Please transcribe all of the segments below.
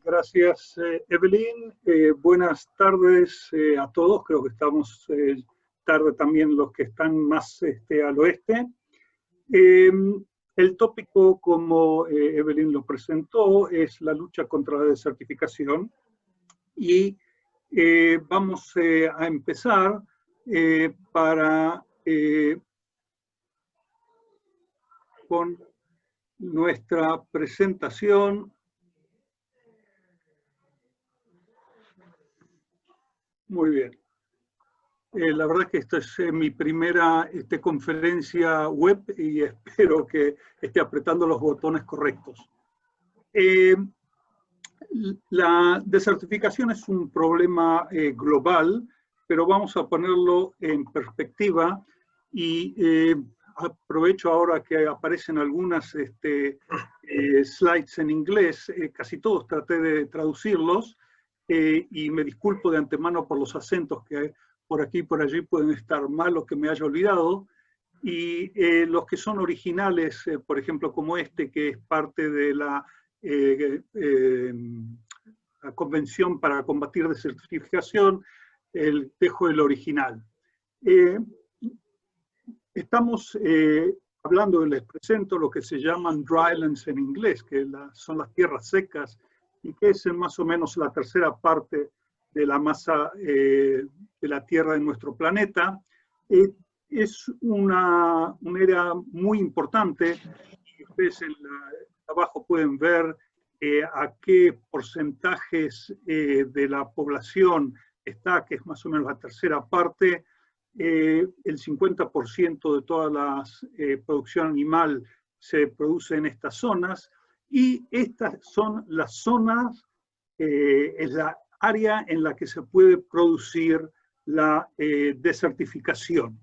Gracias, Evelyn. Buenas tardes a todos. Creo que estamos tarde también los que están más al oeste. El tópico, como Evelyn lo presentó, es la lucha contra la desertificación. Y vamos a empezar con nuestra presentación. Muy bien. La verdad que esta es mi primera conferencia web y espero que esté apretando los botones correctos. La desertificación es un problema global, pero vamos a ponerlo en perspectiva y aprovecho ahora que aparecen algunas slides en inglés, casi todos traté de traducirlos. Y me disculpo de antemano por los acentos que por aquí y por allí pueden estar mal o que me haya olvidado. Y los que son originales, por ejemplo, como este, que es parte de la Convención para Combatir Desertificación, dejo el original. Estamos hablando, les presento lo que se llaman drylands en inglés, que son las tierras secas, y que es más o menos la tercera parte de la masa de la Tierra de nuestro planeta. Es una era muy importante, y ustedes abajo pueden ver a qué porcentajes de la población está, que es más o menos la tercera parte. El 50% de toda la producción animal se produce en estas zonas. Y estas son las zonas, es la área en la que se puede producir la desertificación.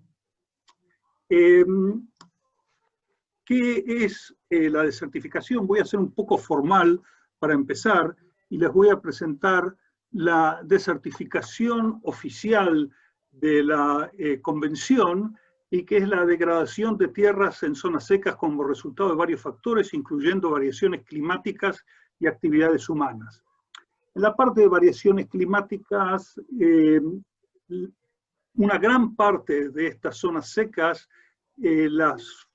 ¿Qué es la desertificación? Voy a ser un poco formal para empezar y les voy a presentar la desertificación oficial de la Convención, y que es la degradación de tierras en zonas secas como resultado de varios factores, incluyendo variaciones climáticas y actividades humanas. En la parte de variaciones climáticas, una gran parte de estas zonas secas, las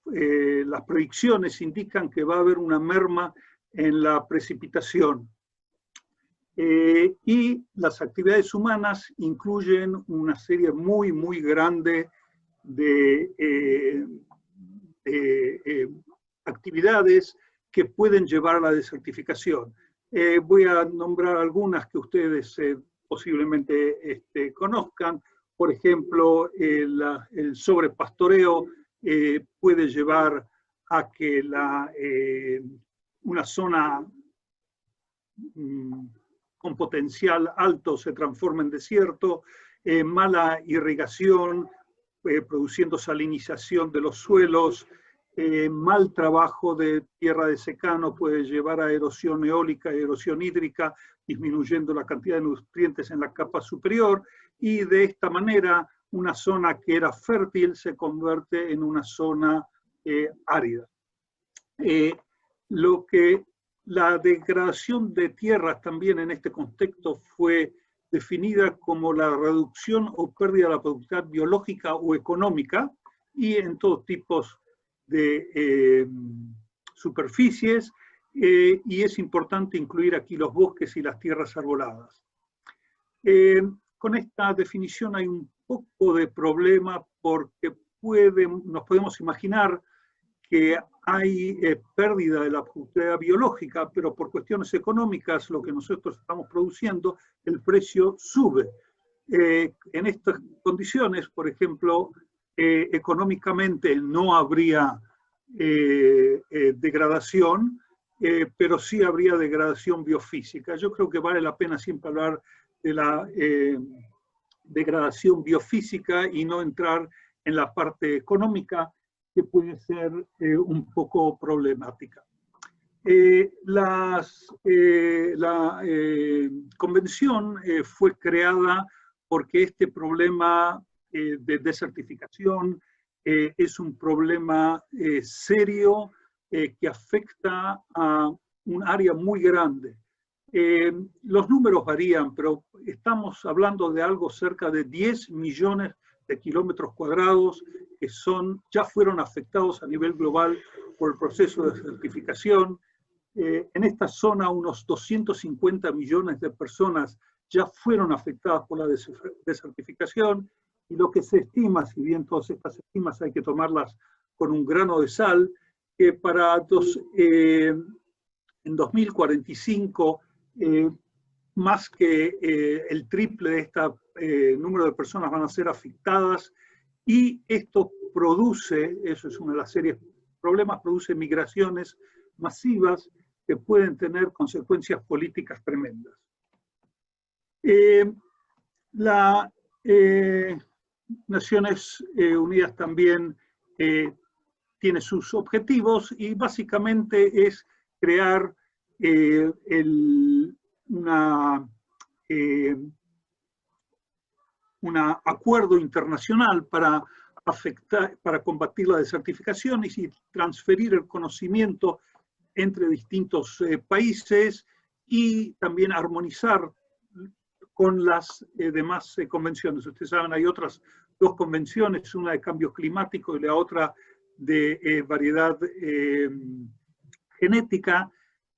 predicciones indican que va a haber una merma en la precipitación. Y las actividades humanas incluyen una serie muy grande de actividades que pueden llevar a la desertificación. Voy a nombrar algunas que ustedes posiblemente conozcan. Por ejemplo, el sobrepastoreo puede llevar a que una zona con potencial alto se transforme en desierto, mala irrigación, produciendo salinización de los suelos, mal trabajo de tierra de secano puede llevar a erosión eólica y erosión hídrica, disminuyendo la cantidad de nutrientes en la capa superior, y de esta manera una zona que era fértil se convierte en una zona árida. La degradación de tierras también en este contexto fue definida como la reducción o pérdida de la productividad biológica o económica, y en todos tipos de superficies, y es importante incluir aquí los bosques y las tierras arboladas. Con esta definición hay un poco de problema, porque nos podemos imaginar que hay pérdida de la productividad biológica, pero por cuestiones económicas, lo que nosotros estamos produciendo, el precio sube. En estas condiciones, por ejemplo, económicamente no habría degradación, pero sí habría degradación biofísica. Yo creo que vale la pena siempre hablar de la degradación biofísica y no entrar en la parte económica, que puede ser un poco problemática. La convención fue creada porque este problema de desertificación es un problema serio que afecta a un área muy grande. Los números varían, pero estamos hablando de algo cerca de 10 millones de kilómetros cuadrados que ya fueron afectados a nivel global por el proceso de desertificación. En esta zona unos 250 millones de personas ya fueron afectadas por la desertificación, y lo que se estima, si bien todas estas estimas hay que tomarlas con un grano de sal, que en 2045 más que el triple de este número de personas van a ser afectadas, y esto produce, eso es una de las series problemas, produce migraciones masivas que pueden tener consecuencias políticas tremendas. Las Naciones Unidas también tiene sus objetivos, y básicamente es crear un acuerdo internacional para combatir la desertificación y transferir el conocimiento entre distintos países, y también armonizar con las demás convenciones. Ustedes saben, hay otras dos convenciones, una de cambio climático y la otra de variedad genética,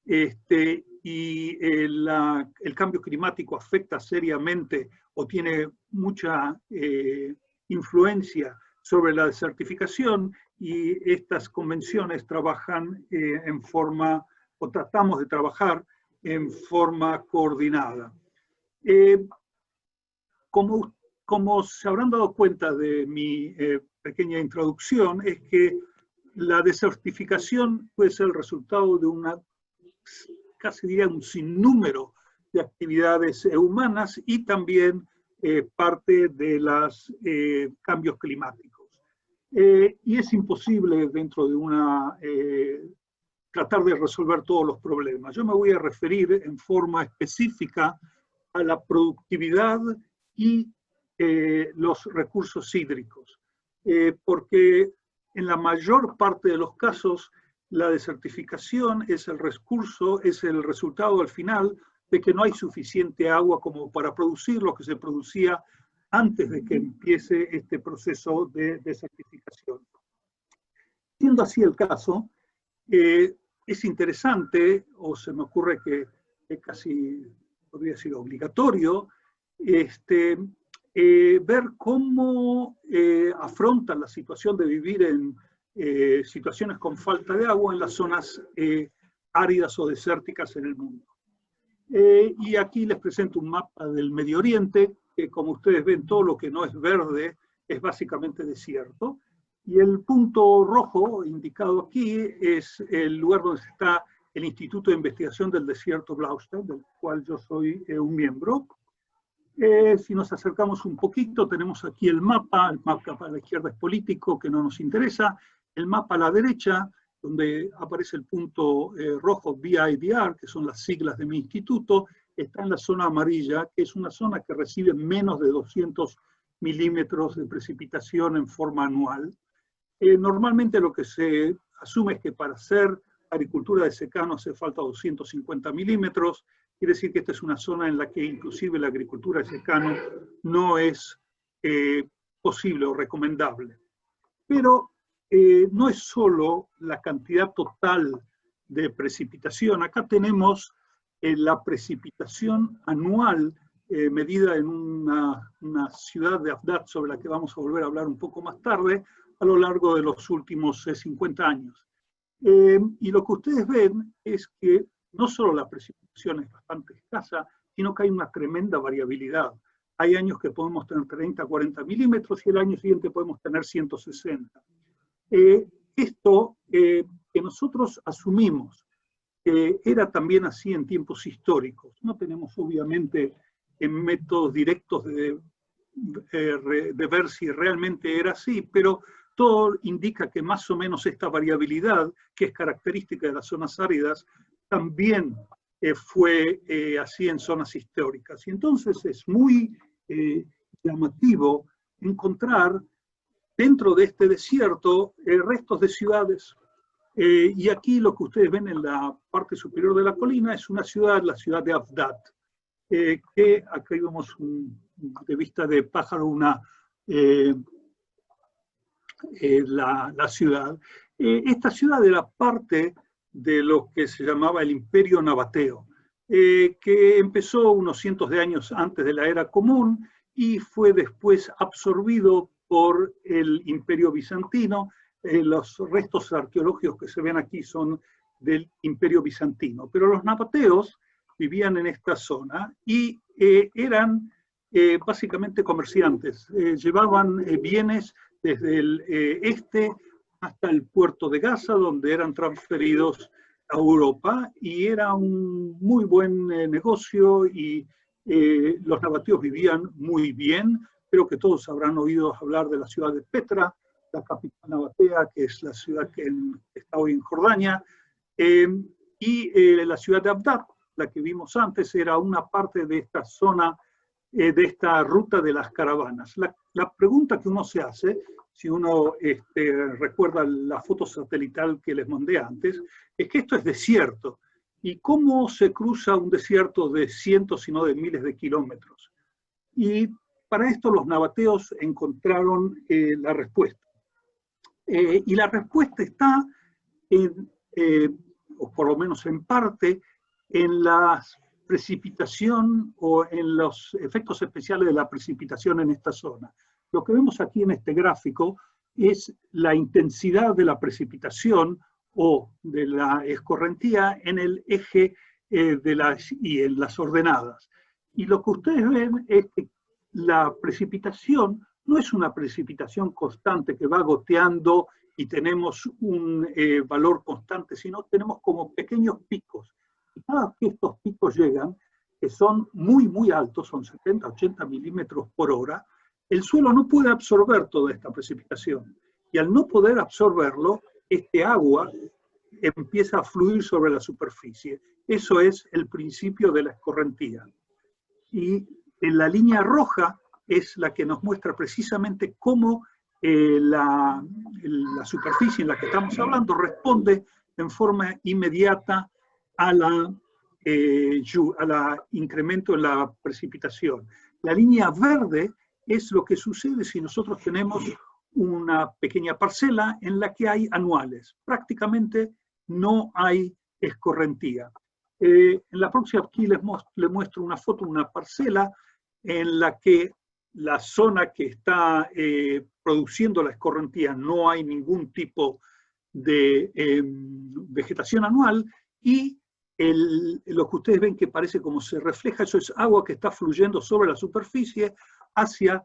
y el cambio climático afecta seriamente o tiene mucha influencia sobre la desertificación, y estas convenciones trabajan o tratamos de trabajar en forma coordinada. Como se habrán dado cuenta de mi pequeña introducción, es que la desertificación puede ser el resultado de casi diría un sinnúmero de actividades humanas, y también parte de los cambios climáticos. Y es imposible dentro de tratar de resolver todos los problemas. Yo me voy a referir en forma específica a la productividad y los recursos hídricos, porque en la mayor parte de los casos la desertificación es el resultado al final de que no hay suficiente agua como para producir lo que se producía antes de que empiece este proceso de desertificación. Siendo así el caso, es interesante, o se me ocurre que casi podría ser obligatorio, ver cómo afrontan la situación de vivir en situaciones con falta de agua en las zonas áridas o desérticas en el mundo. Y aquí les presento un mapa del Medio Oriente, que como ustedes ven, todo lo que no es verde es básicamente desierto. Y el punto rojo indicado aquí es el lugar donde está el Instituto de Investigación del Desierto Blaustein, del cual yo soy un miembro. Si nos acercamos un poquito, tenemos aquí el mapa a la izquierda es político, que no nos interesa, el mapa a la derecha, donde aparece el punto rojo BIDR, que son las siglas de mi instituto, está en la zona amarilla, que es una zona que recibe menos de 200 milímetros de precipitación en forma anual. Normalmente lo que se asume es que para hacer agricultura de secano hace falta 250 milímetros, quiere decir que esta es una zona en la que inclusive la agricultura de secano no es posible o recomendable. Pero no es solo la cantidad total de precipitación. Acá tenemos la precipitación anual medida en una ciudad de Afdat, sobre la que vamos a volver a hablar un poco más tarde, a lo largo de los últimos 50 años. Y lo que ustedes ven es que no solo la precipitación es bastante escasa, sino que hay una tremenda variabilidad. Hay años que podemos tener 30, 40 milímetros y el año siguiente podemos tener 160. Esto que nosotros asumimos que era también así en tiempos históricos. No tenemos obviamente métodos directos de ver si realmente era así, pero todo indica que más o menos esta variabilidad, que es característica de las zonas áridas, también fue así en zonas históricas. Y entonces es muy llamativo encontrar dentro de este desierto restos de ciudades Y aquí lo que ustedes ven en la parte superior de la colina es una ciudad, la ciudad de Avdat, que aquí vemos de vista de pájaro la ciudad. Esta ciudad era parte de lo que se llamaba el Imperio Nabateo, que empezó unos cientos de años antes de la era común y fue después absorbido por el Imperio Bizantino. Los restos arqueológicos que se ven aquí son del Imperio Bizantino, pero los nabateos vivían en esta zona y eran básicamente comerciantes, llevaban bienes desde el este hasta el puerto de Gaza, donde eran transferidos a Europa, y era un muy buen negocio, y los nabateos vivían muy bien. Creo que todos habrán oído hablar de la ciudad de Petra, la capital nabatea, que es la ciudad que está hoy en Jordania, y la ciudad de Avdat, la que vimos antes, era una parte de esta zona, de esta ruta de las caravanas. La pregunta que uno se hace, si uno recuerda la foto satelital que les mandé antes, es que esto es desierto. ¿Y cómo se cruza un desierto de cientos, si no de miles de kilómetros? Y para esto los nabateos encontraron la respuesta. Y la respuesta está, o por lo menos en parte, en la precipitación o en los efectos especiales de la precipitación en esta zona. Lo que vemos aquí en este gráfico es la intensidad de la precipitación o de la escorrentía en el eje y en las ordenadas. Y lo que ustedes ven es que la precipitación no es una precipitación constante que va goteando y tenemos un valor constante, sino tenemos como pequeños picos. Y cada vez que estos picos llegan, que son muy, muy altos, son 70, 80 milímetros por hora, el suelo no puede absorber toda esta precipitación. Y al no poder absorberlo, este agua empieza a fluir sobre la superficie. Eso es el principio de la escorrentía. Y en la línea roja es la que nos muestra precisamente cómo la superficie en la que estamos hablando responde en forma inmediata a la incremento en la precipitación. La línea verde es lo que sucede si nosotros tenemos una pequeña parcela en la que hay anuales. Prácticamente no hay escorrentía. En la próxima aquí les muestro una foto de una parcela en la que la zona que está produciendo la escorrentía no hay ningún tipo de vegetación anual, y lo que ustedes ven que parece como se refleja, eso es agua que está fluyendo sobre la superficie hacia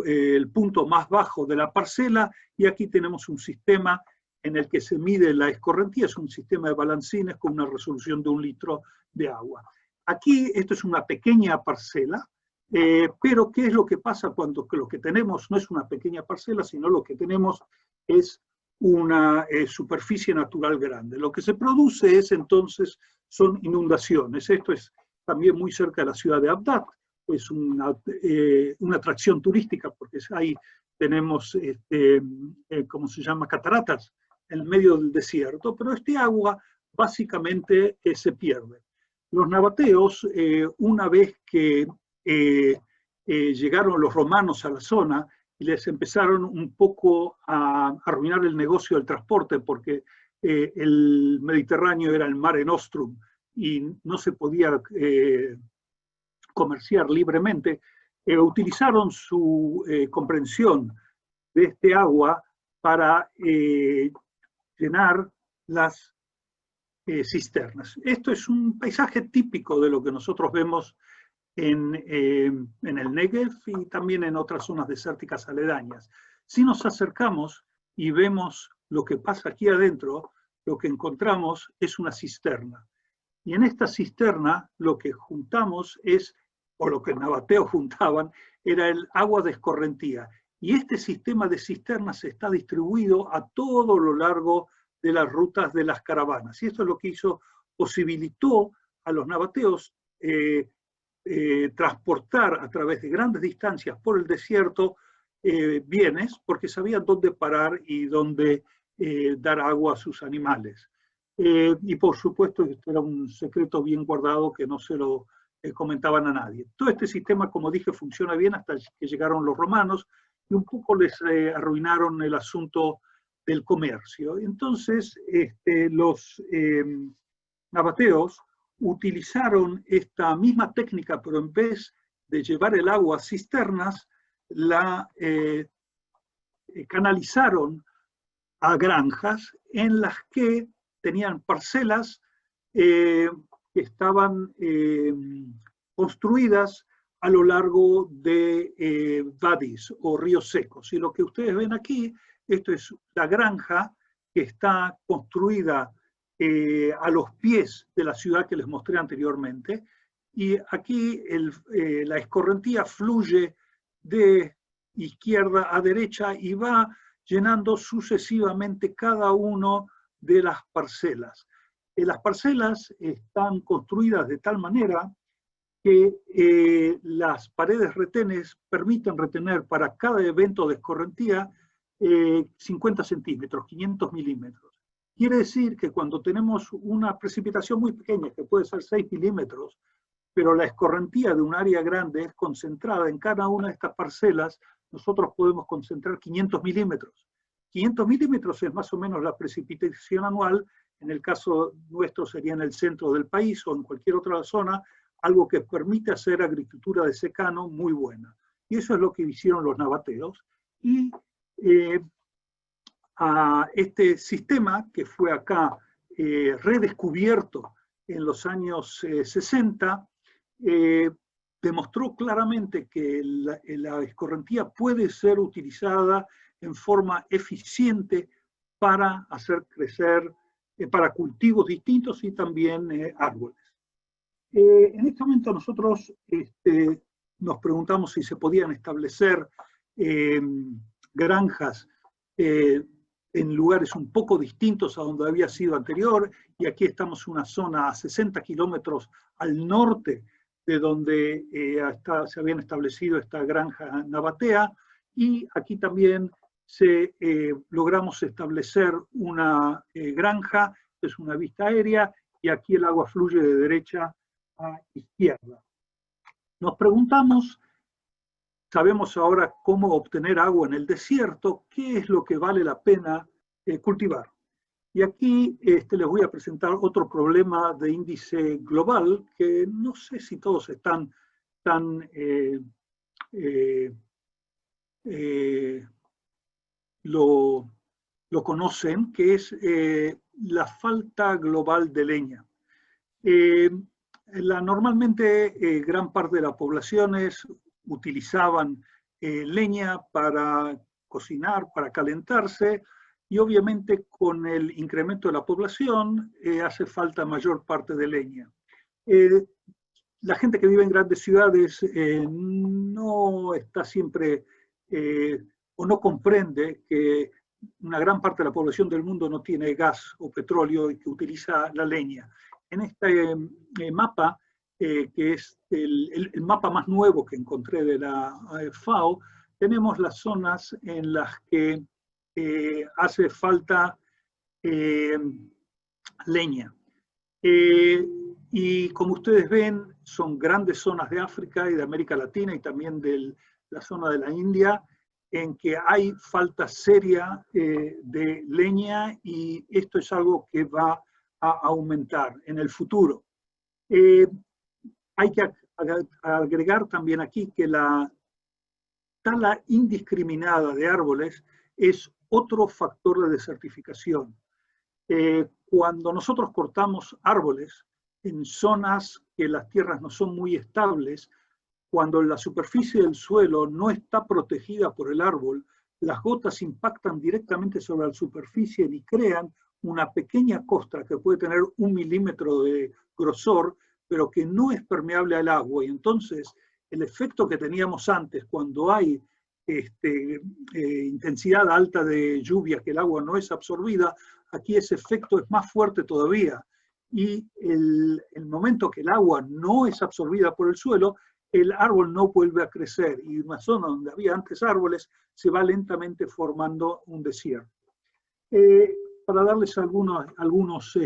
el punto más bajo de la parcela, y aquí tenemos un sistema en el que se mide la escorrentía, es un sistema de balancines con una resolución de 1 litro de agua. Aquí esto es una pequeña parcela, pero ¿qué es lo que pasa cuando lo que tenemos no es una pequeña parcela, sino lo que tenemos es una superficie natural grande? Lo que se produce es entonces, son inundaciones. Esto es también muy cerca de la ciudad de Avdat, es una atracción turística, porque ahí tenemos, ¿cómo se llama?, cataratas en medio del desierto, pero este agua básicamente se pierde. Los nabateos, una vez que llegaron los romanos a la zona, y les empezaron un poco a arruinar el negocio del transporte, porque el Mediterráneo era el Mare Nostrum y no se podía comerciar libremente, utilizaron su comprensión de este agua para llenar las cisternas. Esto es un paisaje típico de lo que nosotros vemos en el Negev y también en otras zonas desérticas aledañas. Si nos acercamos y vemos lo que pasa aquí adentro, lo que encontramos es una cisterna. Y en esta cisterna lo que juntamos es, o lo que en nabateo juntaban, era el agua de escorrentía. Y este sistema de cisternas está distribuido a todo lo largo de las rutas de las caravanas. Y esto es lo que posibilitó a los nabateos transportar a través de grandes distancias por el desierto bienes, porque sabían dónde parar y dónde dar agua a sus animales. Y por supuesto, esto era un secreto bien guardado que no se lo comentaban a nadie. Todo este sistema, como dije, funciona bien hasta que llegaron los romanos y un poco les arruinaron el asunto del comercio. Entonces, los nabateos utilizaron esta misma técnica, pero en vez de llevar el agua a cisternas, la canalizaron a granjas en las que tenían parcelas que estaban construidas a lo largo de vadis o ríos secos. Y lo que ustedes ven aquí, esto es la granja que está construida a los pies de la ciudad que les mostré anteriormente. Y aquí la escorrentía fluye de izquierda a derecha y va llenando sucesivamente cada uno de las parcelas. Las parcelas están construidas de tal manera que las paredes retenes permiten retener para cada evento de escorrentía 50 centímetros, 500 milímetros. Quiere decir que cuando tenemos una precipitación muy pequeña, que puede ser 6 milímetros, pero la escorrentía de un área grande es concentrada en cada una de estas parcelas, nosotros podemos concentrar 500 milímetros. 500 milímetros es más o menos la precipitación anual, en el caso nuestro sería en el centro del país o en cualquier otra zona, algo que permite hacer agricultura de secano muy buena. Y eso es lo que hicieron los nabateos. Y a este sistema que fue acá redescubierto en los años 60, demostró claramente que la escorrentía puede ser utilizada en forma eficiente para hacer crecer, para cultivos distintos y también árboles. En este momento nosotros nos preguntamos si se podían establecer granjas en lugares un poco distintos a donde había sido anterior, y aquí estamos en una zona a 60 kilómetros al norte de donde se habían establecido esta granja nabatea, y aquí también logramos establecer una granja, es una vista aérea, y aquí el agua fluye de derecha a izquierda. Nos preguntamos, sabemos ahora cómo obtener agua en el desierto, ¿qué es lo que vale la pena cultivar? Y aquí les voy a presentar otro problema de índice global que no sé si todos están tan lo conocen, que es la falta global de leña. Normalmente gran parte de las poblaciones utilizaban leña para cocinar, para calentarse, y obviamente con el incremento de la población hace falta mayor parte de leña. La gente que vive en grandes ciudades no está siempre o no comprende que una gran parte de la población del mundo no tiene gas o petróleo y que utiliza la leña. En este mapa, que es el mapa más nuevo que encontré de la FAO, tenemos las zonas en las que hace falta leña. Y como ustedes ven, son grandes zonas de África y de América Latina y también de la zona de la India, en que hay falta seria de leña, y esto es algo que va a aumentar en el futuro. Hay que agregar también aquí que la tala indiscriminada de árboles es otro factor de desertificación. Cuando nosotros cortamos árboles en zonas que las tierras no son muy estables, cuando la superficie del suelo no está protegida por el árbol, las gotas impactan directamente sobre la superficie y crean una pequeña costra que puede tener 1 milímetro de grosor, pero que no es permeable al agua. Y entonces el efecto que teníamos antes, cuando hay intensidad alta de lluvia, que el agua no es absorbida, aquí ese efecto es más fuerte todavía. Y el momento que el agua no es absorbida por el suelo, el árbol no vuelve a crecer, y una zona donde había antes árboles se va lentamente formando un desierto. Para darles algunos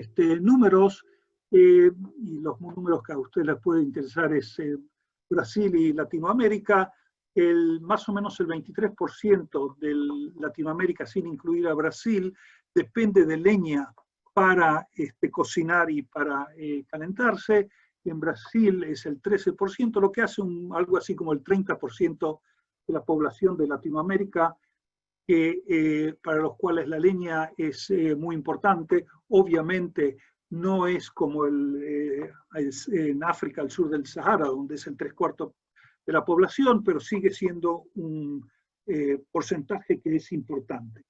números, y los números que a ustedes les puede interesar es Brasil y Latinoamérica, más o menos el 23% de Latinoamérica, sin incluir a Brasil, depende de leña para cocinar y para calentarse. En Brasil es el 13%, lo que hace algo así como el 30% de la población de Latinoamérica, para los cuales la leña es muy importante. Obviamente no es como en África, al sur del Sahara, donde es el 3/4 de la población, pero sigue siendo un porcentaje que es importante.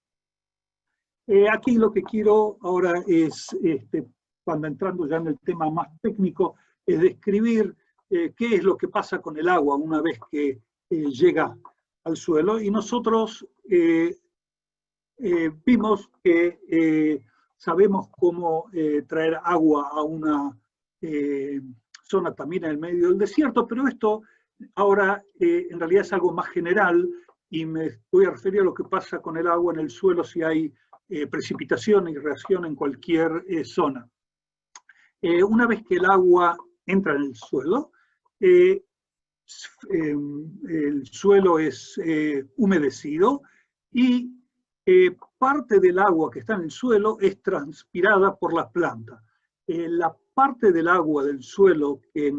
Aquí lo que quiero ahora es, cuando entrando ya en el tema más técnico, es describir qué es lo que pasa con el agua una vez que llega al suelo. Y nosotros vimos que sabemos cómo traer agua a una zona también en el medio del desierto, pero esto ahora en realidad es algo más general y me voy a referir a lo que pasa con el agua en el suelo si hay precipitación y reacción en cualquier zona. Una vez que el agua entra en el suelo es humedecido y parte del agua que está en el suelo es transpirada por las plantas. La parte del agua del suelo que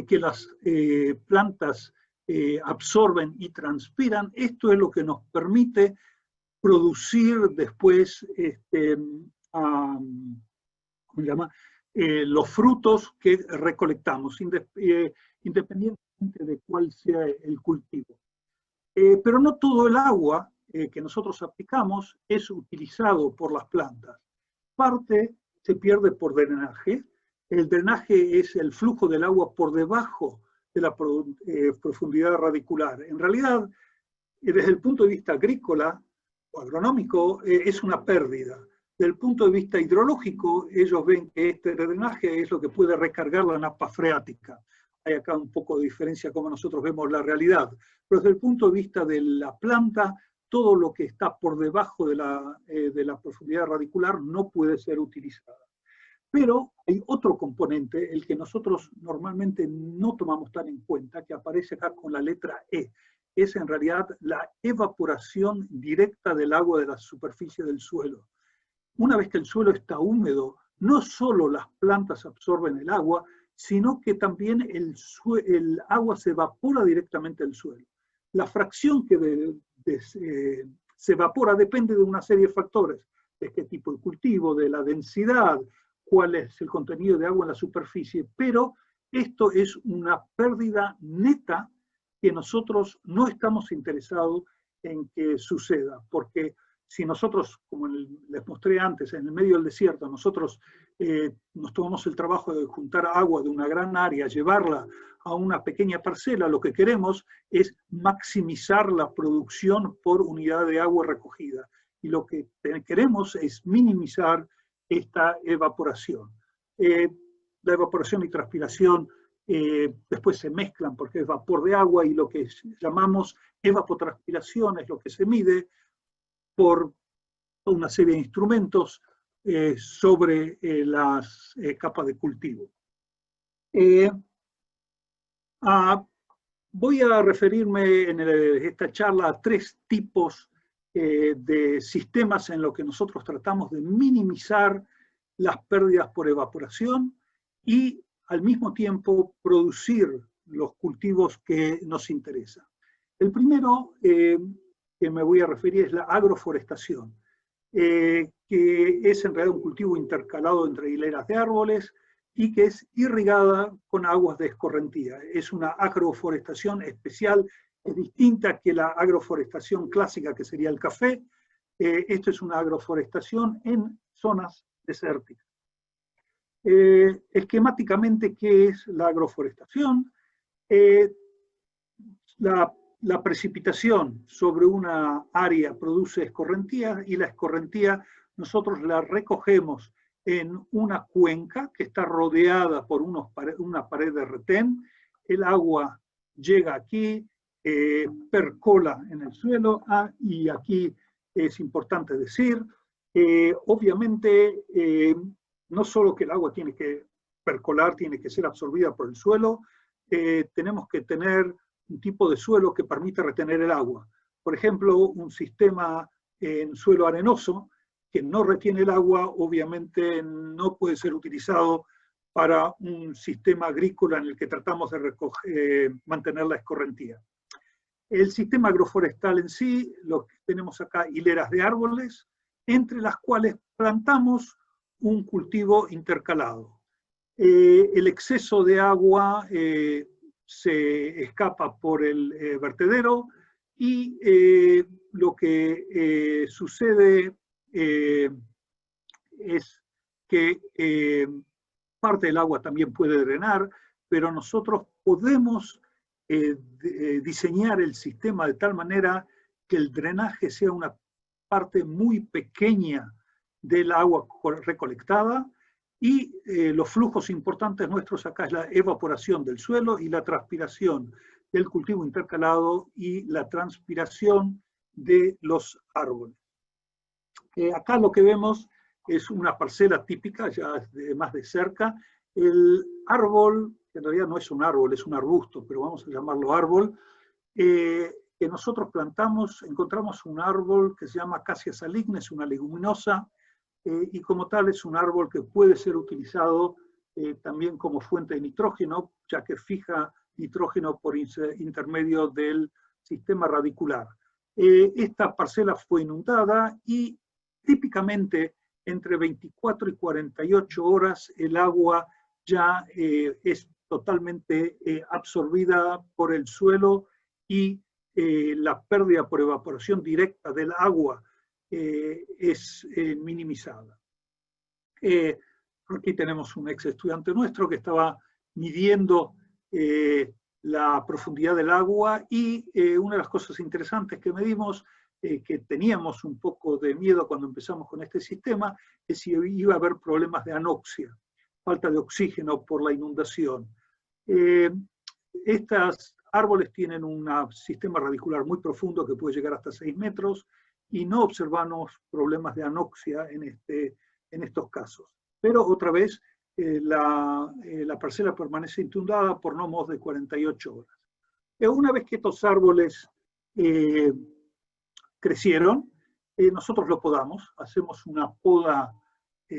que las plantas absorben y transpiran, esto es lo que nos permite producir después ¿cómo se llama? Los frutos que recolectamos, independientemente de cuál sea el cultivo. Pero no todo el agua que nosotros aplicamos es utilizado por las plantas. Parte se pierde por drenaje. El drenaje es el flujo del agua por debajo de la profundidad radicular. En realidad, desde el punto de vista agrícola o agronómico, es una pérdida. Desde el punto de vista hidrológico, ellos ven que este drenaje es lo que puede recargar la napa freática. Hay acá un poco de diferencia como nosotros vemos la realidad. Pero desde el punto de vista de la planta, todo lo que está por debajo de la profundidad radicular no puede ser utilizado. Pero hay otro componente, el que nosotros normalmente no tomamos tan en cuenta, que aparece acá con la letra E. Es en realidad la evaporación directa del agua de la superficie del suelo. Una vez que el suelo está húmedo, no solo las plantas absorben el agua, sino que también el agua se evapora directamente del suelo. La fracción que se evapora depende de una serie de factores, de qué tipo de cultivo, de la densidad, cuál es el contenido de agua en la superficie, pero esto es una pérdida neta que nosotros no estamos interesados en que suceda, porque si nosotros, como les mostré antes, en el medio del desierto, nosotros nos tomamos el trabajo de juntar agua de una gran área, llevarla a una pequeña parcela, lo que queremos es maximizar la producción por unidad de agua recogida. Y lo que queremos es minimizar esta evaporación. La evaporación y transpiración después se mezclan porque es vapor de agua y lo que llamamos evapotranspiración es lo que se mide por una serie de instrumentos sobre las capas de cultivo. Voy a referirme en esta charla a 3 tipos de sistemas en los que nosotros tratamos de minimizar las pérdidas por evaporación y al mismo tiempo producir los cultivos que nos interesan. El primero que me voy a referir es la agroforestación, que es en realidad un cultivo intercalado entre hileras de árboles y que es irrigada con aguas de escorrentía. Es una agroforestación especial, es distinta que la agroforestación clásica, que sería el café. Esto es una agroforestación en zonas desérticas. Esquemáticamente, ¿qué es la agroforestación? La precipitación sobre una área produce escorrentía y la escorrentía nosotros la recogemos en una cuenca que está rodeada por una pared de retén. El agua llega aquí, percola en el suelo y aquí es importante decir. Obviamente, no solo que el agua tiene que percolar, tiene que ser absorbida por el suelo, tenemos que tener un tipo de suelo que permita retener el agua. Por ejemplo, un sistema en suelo arenoso que no retiene el agua, obviamente no puede ser utilizado para un sistema agrícola en el que tratamos de mantener la escorrentía. El sistema agroforestal en sí, lo que tenemos acá, hileras de árboles, entre las cuales plantamos un cultivo intercalado. El exceso de agua se escapa por el vertedero y lo que sucede es que parte del agua también puede drenar, pero nosotros podemos diseñar el sistema de tal manera que el drenaje sea una parte muy pequeña del agua recolectada y los flujos importantes nuestros acá es la evaporación del suelo y la transpiración del cultivo intercalado y la transpiración de los árboles. Acá lo que vemos es una parcela típica, ya más de cerca. El árbol, que en realidad no es un árbol, es un arbusto, pero vamos a llamarlo árbol, que nosotros plantamos, encontramos un árbol que se llama Acacia salignis, una leguminosa, y como tal es un árbol que puede ser utilizado también como fuente de nitrógeno, ya que fija nitrógeno por intermedio del sistema radicular. Esta parcela fue inundada y típicamente entre 24 y 48 horas el agua ya es totalmente absorbida por el suelo y la pérdida por evaporación directa del agua es minimizada. Aquí tenemos un ex estudiante nuestro que estaba midiendo la profundidad del agua y una de las cosas interesantes que medimos, que teníamos un poco de miedo cuando empezamos con este sistema, es si iba a haber problemas de anoxia, falta de oxígeno por la inundación. Estos árboles tienen un sistema radicular muy profundo que puede llegar hasta 6 metros y no observamos problemas de anoxia en estos casos. Pero otra vez, la parcela permanece inundada por no más de 48 horas. Una vez que estos árboles crecieron, nosotros lo podamos, hacemos una poda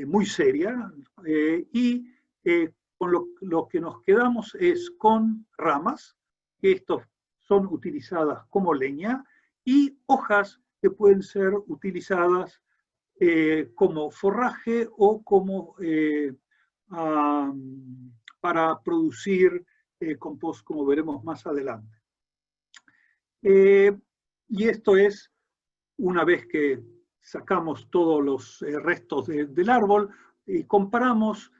muy seria y con lo que nos quedamos es con ramas, que estos son utilizadas como leña, y hojas que pueden ser utilizadas como forraje o como para producir compost, como veremos más adelante. Y esto es, una vez que sacamos todos los restos del árbol, comparamos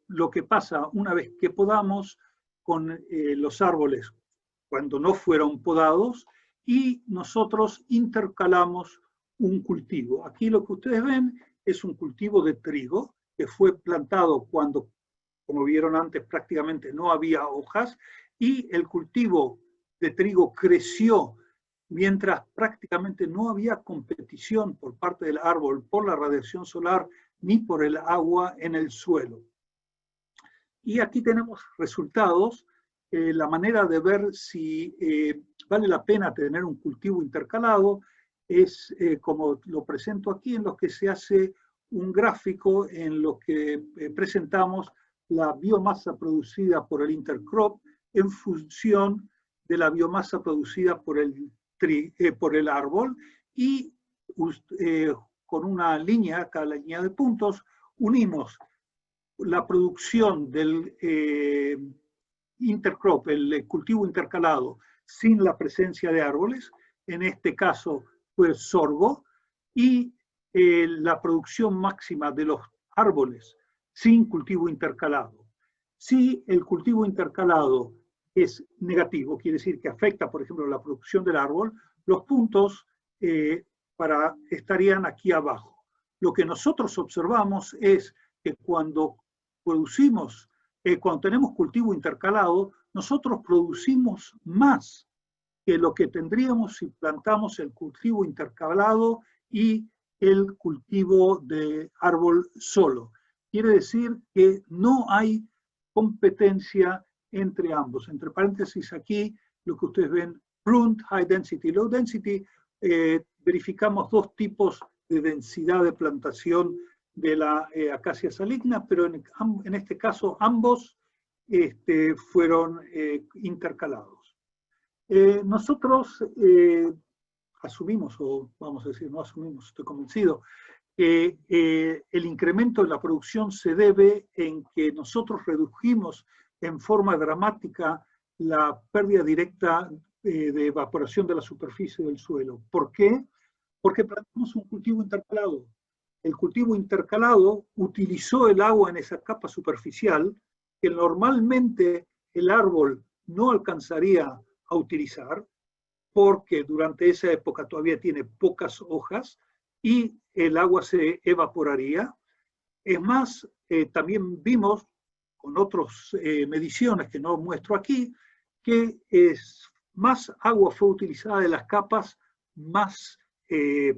lo que pasa una vez que podamos con los árboles cuando no fueron podados, y nosotros intercalamos un cultivo. Aquí lo que ustedes ven es un cultivo de trigo que fue plantado cuando, como vieron antes, prácticamente no había hojas, y el cultivo de trigo creció mientras prácticamente no había competición por parte del árbol por la radiación solar ni por el agua en el suelo. Y aquí tenemos resultados. La manera de ver si vale la pena tener un cultivo intercalado es como lo presento aquí, en lo que se hace un gráfico en lo que presentamos la biomasa producida por el intercrop en función de la biomasa producida por el árbol, y con una línea, acá la línea de puntos, unimos la producción del intercrop, el cultivo intercalado, sin la presencia de árboles, en este caso fue sorgo, y la producción máxima de los árboles sin cultivo intercalado. Si el cultivo intercalado es negativo, quiere decir que afecta, por ejemplo, la producción del árbol, los puntos estarían aquí abajo. Lo que nosotros observamos es que cuando tenemos cultivo intercalado, nosotros producimos más que lo que tendríamos si plantamos el cultivo intercalado y el cultivo de árbol solo. Quiere decir que no hay competencia entre ambos. Entre paréntesis aquí, lo que ustedes ven, pruned, high density, low density, verificamos dos tipos de densidad de plantación de la acacia saligna, pero en este caso ambos fueron intercalados. Nosotros asumimos, o vamos a decir, no asumimos, estoy convencido, que el incremento de la producción se debe en que nosotros redujimos en forma dramática la pérdida directa de evaporación de la superficie del suelo. ¿Por qué? Porque plantamos un cultivo intercalado. El cultivo intercalado utilizó el agua en esa capa superficial que normalmente el árbol no alcanzaría a utilizar, porque durante esa época todavía tiene pocas hojas y el agua se evaporaría. Es más, también vimos con otras mediciones que no muestro aquí, que más agua fue utilizada de las capas más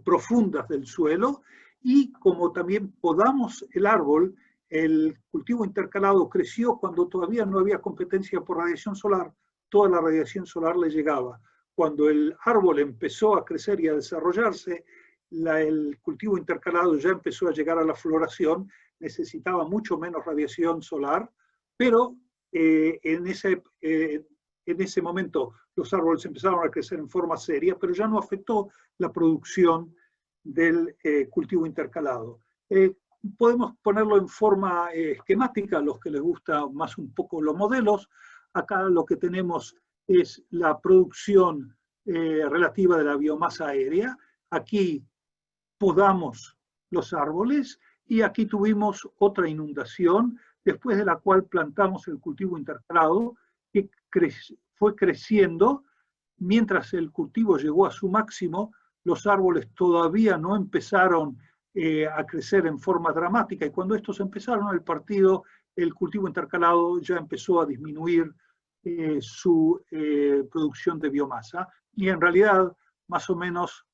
profundas del suelo, y como también podamos el árbol, el cultivo intercalado creció cuando todavía no había competencia por radiación solar, toda la radiación solar le llegaba. Cuando el árbol empezó a crecer y a desarrollarse, el cultivo intercalado ya empezó a llegar a la floración, necesitaba mucho menos radiación solar, pero en ese momento los árboles empezaron a crecer en forma seria, pero ya no afectó la producción del cultivo intercalado. Podemos ponerlo en forma esquemática, a los que les gusta más un poco los modelos. Acá lo que tenemos es la producción relativa de la biomasa aérea. Aquí podamos los árboles y aquí tuvimos otra inundación, después de la cual plantamos el cultivo intercalado, que fue creciendo. Mientras el cultivo llegó a su máximo, los árboles todavía no empezaron a crecer en forma dramática, y cuando estos empezaron, el cultivo intercalado ya empezó a disminuir su producción de biomasa, y en realidad más o menos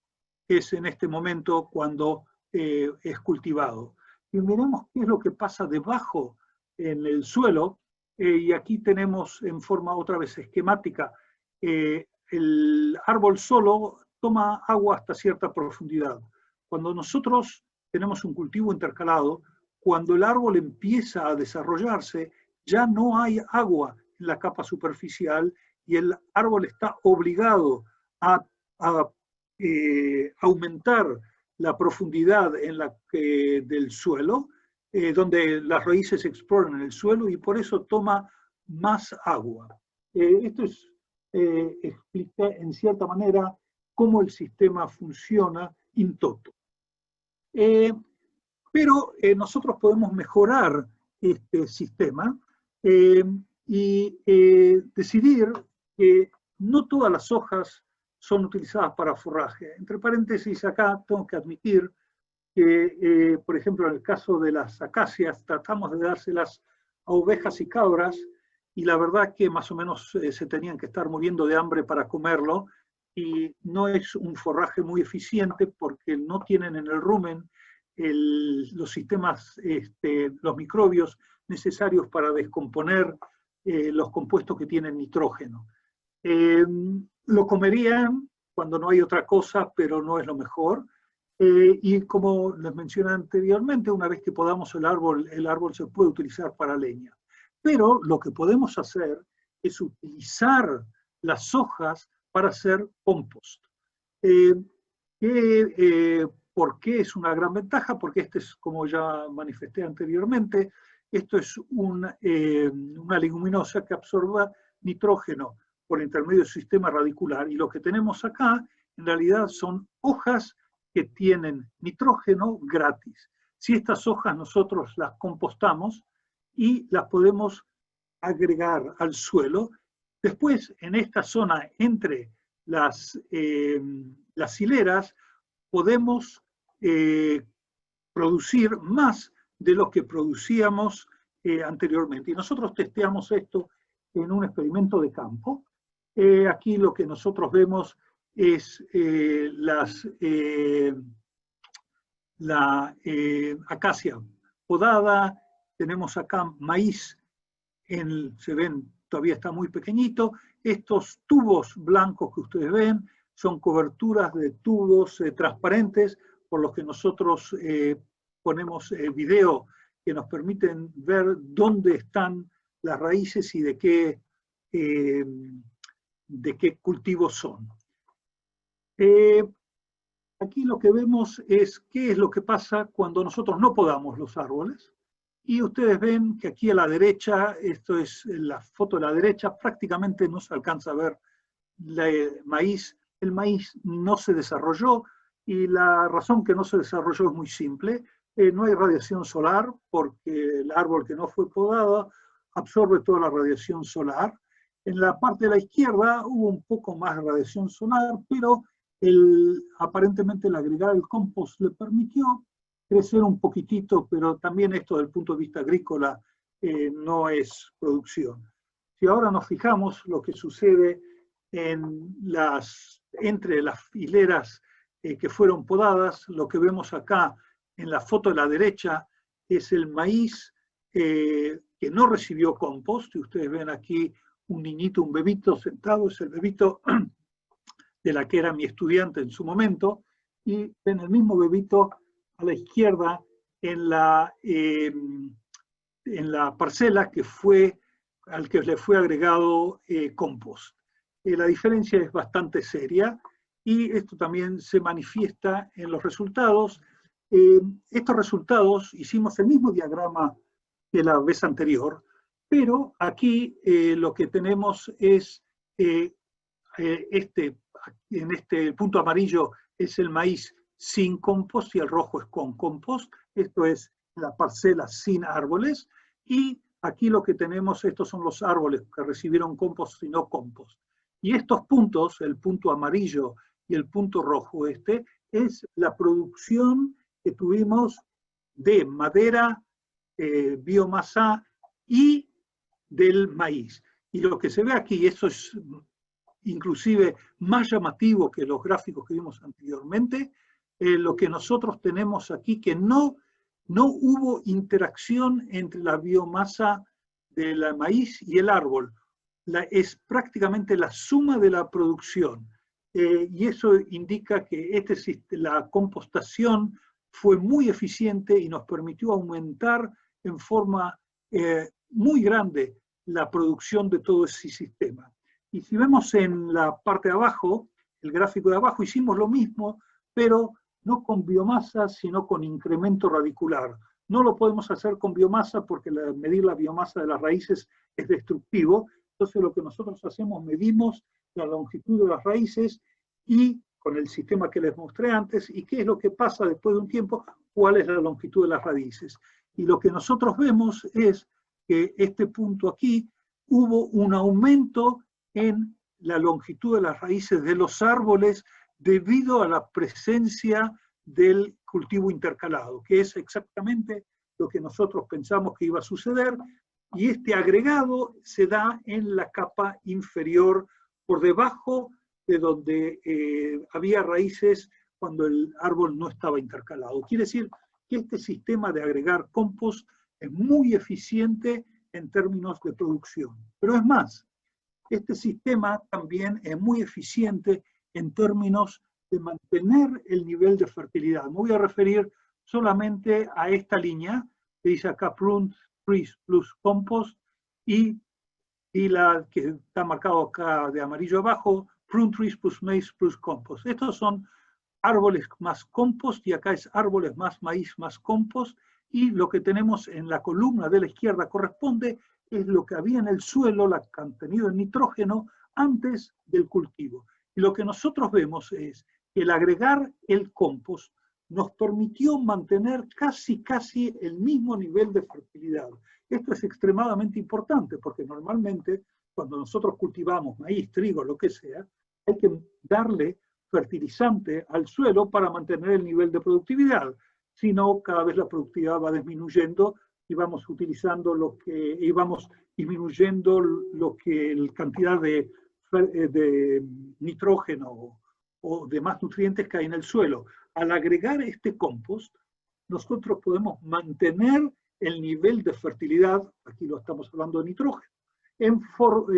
es en este momento cuando es cultivado. Y miremos qué es lo que pasa debajo en el suelo, y aquí tenemos en forma otra vez esquemática, el árbol solo toma agua hasta cierta profundidad. Cuando nosotros tenemos un cultivo intercalado, cuando el árbol empieza a desarrollarse, ya no hay agua en la capa superficial y el árbol está obligado a aumentar la profundidad del suelo, donde las raíces exploran el suelo, y por eso toma más agua. Esto explica en cierta manera cómo el sistema funciona in toto. Pero nosotros podemos mejorar este sistema y decidir que no todas las hojas son utilizadas para forraje. Entre paréntesis, acá tengo que admitir que, por ejemplo, en el caso de las acacias, tratamos de dárselas a ovejas y cabras, y la verdad que más o menos se tenían que estar muriendo de hambre para comerlo, y no es un forraje muy eficiente porque no tienen en el rumen los sistemas, los microbios necesarios para descomponer los compuestos que tienen nitrógeno. Lo comerían cuando no hay otra cosa, pero no es lo mejor. Y como les mencioné anteriormente, una vez que podamos el árbol se puede utilizar para leña. Pero lo que podemos hacer es utilizar las hojas para hacer compost. ¿Por qué es una gran ventaja? Porque este es, como ya manifesté anteriormente, esto es una leguminosa que absorba nitrógeno por intermedio del sistema radicular, y lo que tenemos acá en realidad son hojas que tienen nitrógeno gratis. Si estas hojas nosotros las compostamos y las podemos agregar al suelo, después en esta zona entre las hileras podemos producir más de lo que producíamos anteriormente. Y nosotros testeamos esto en un experimento de campo. Aquí lo que nosotros vemos es la acacia podada. Tenemos acá maíz, se ven, todavía está muy pequeñito. Estos tubos blancos que ustedes ven son coberturas de tubos transparentes, por los que nosotros ponemos video que nos permiten ver dónde están las raíces y de qué cultivos son. Aquí lo que vemos es qué es lo que pasa cuando nosotros no podamos los árboles. Y ustedes ven que aquí a la derecha, esto es la foto de la derecha, prácticamente no se alcanza a ver el maíz. El maíz no se desarrolló, y la razón que no se desarrolló es muy simple. No hay radiación solar, porque el árbol que no fue podado absorbe toda la radiación solar. En la parte de la izquierda hubo un poco más de radiación solar, pero aparentemente el agregar el compost le permitió crecer un poquitito, pero también esto desde el punto de vista agrícola no es producción. Si ahora nos fijamos lo que sucede entre las hileras que fueron podadas, lo que vemos acá en la foto de la derecha es el maíz que no recibió compost, y ustedes ven aquí un niñito, un bebito sentado, es el bebito de la que era mi estudiante en su momento, y ven el mismo bebito a la izquierda en la parcela al que le fue agregado compost. La diferencia es bastante seria, y esto también se manifiesta en los resultados. Estos resultados, hicimos el mismo diagrama que la vez anterior, pero aquí lo que tenemos es en este punto amarillo es el maíz sin compost y el rojo es con compost. Esto es la parcela sin árboles, y aquí lo que tenemos, estos son los árboles que recibieron compost y no compost. Y estos puntos, el punto amarillo y el punto rojo, es la producción que tuvimos de madera, biomasa y del maíz. Y lo que se ve aquí, eso es inclusive más llamativo que los gráficos que vimos anteriormente, lo que nosotros tenemos aquí, que no hubo interacción entre la biomasa del maíz y el árbol. Es prácticamente la suma de la producción. Y eso indica que la compostación fue muy eficiente y nos permitió aumentar en forma muy grande la producción de todo ese sistema. Y si vemos en la parte de abajo, el gráfico de abajo, hicimos lo mismo, pero no con biomasa, sino con incremento radicular. No lo podemos hacer con biomasa porque medir la biomasa de las raíces es destructivo. Entonces lo que nosotros hacemos, medimos la longitud de las raíces y con el sistema que les mostré antes, y qué es lo que pasa después de un tiempo, cuál es la longitud de las raíces. Y lo que nosotros vemos es que este punto aquí hubo un aumento en la longitud de las raíces de los árboles debido a la presencia del cultivo intercalado, que es exactamente lo que nosotros pensamos que iba a suceder, y este agregado se da en la capa inferior, por debajo de donde había raíces cuando el árbol no estaba intercalado. Quiere decir que este sistema de agregar compost es muy eficiente en términos de producción. Pero es más, este sistema también es muy eficiente en términos de mantener el nivel de fertilidad. Me voy a referir solamente a esta línea que dice acá pruned trees plus compost, y la que está marcado acá de amarillo abajo, pruned trees plus maize plus compost. Estos son árboles más compost, y acá es árboles más maíz más compost, y lo que tenemos en la columna de la izquierda corresponde es lo que había en el suelo, el contenido de nitrógeno antes del cultivo. Y lo que nosotros vemos es que el agregar el compost nos permitió mantener casi el mismo nivel de fertilidad. Esto es extremadamente importante porque normalmente cuando nosotros cultivamos maíz, trigo, lo que sea, hay que darle fertilizante al suelo para mantener el nivel de productividad. Si no, cada vez la productividad va disminuyendo y vamos utilizando vamos disminuyendo la cantidad de de nitrógeno o demás nutrientes que hay en el suelo. Al agregar este compost, nosotros podemos mantener el nivel de fertilidad, aquí lo estamos hablando de nitrógeno, en forma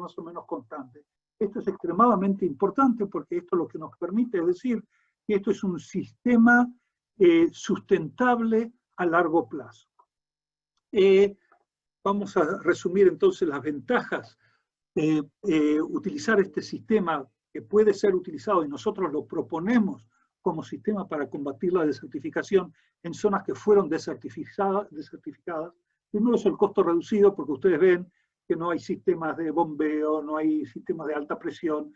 más o menos constante. Esto es extremadamente importante porque esto lo que nos permite es decir que esto es un sistema sustentable a largo plazo. Vamos a resumir entonces las ventajas de utilizar este sistema que puede ser utilizado y nosotros lo proponemos como sistema para combatir la desertificación en zonas que fueron desertificadas. Primero es el costo reducido porque ustedes ven que no hay sistemas de bombeo, no hay sistemas de alta presión,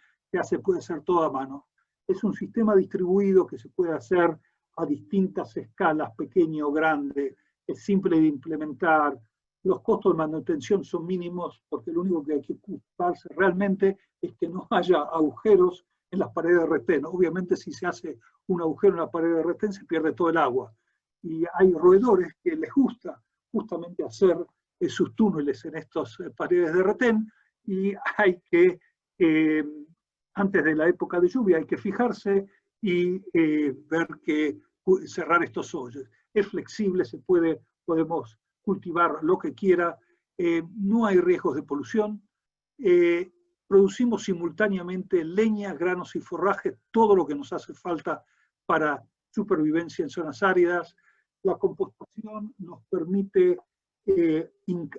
puede hacer todo a mano. Es un sistema distribuido que se puede hacer a distintas escalas, pequeño o grande, es simple de implementar, los costos de manutención son mínimos porque lo único que hay que ocuparse realmente es que no haya agujeros en las paredes de retén. Obviamente si se hace un agujero en la pared de retén se pierde todo el agua. Y hay roedores que les gusta justamente hacer sus túneles en estas paredes de retén y hay que, antes de la época de lluvia, hay que fijarse y ver que cerrar estos hoyos. Es flexible, podemos cultivar lo que quiera, no hay riesgos de polución, producimos simultáneamente leña, granos y forraje, todo lo que nos hace falta para supervivencia en zonas áridas. La compostación nos permite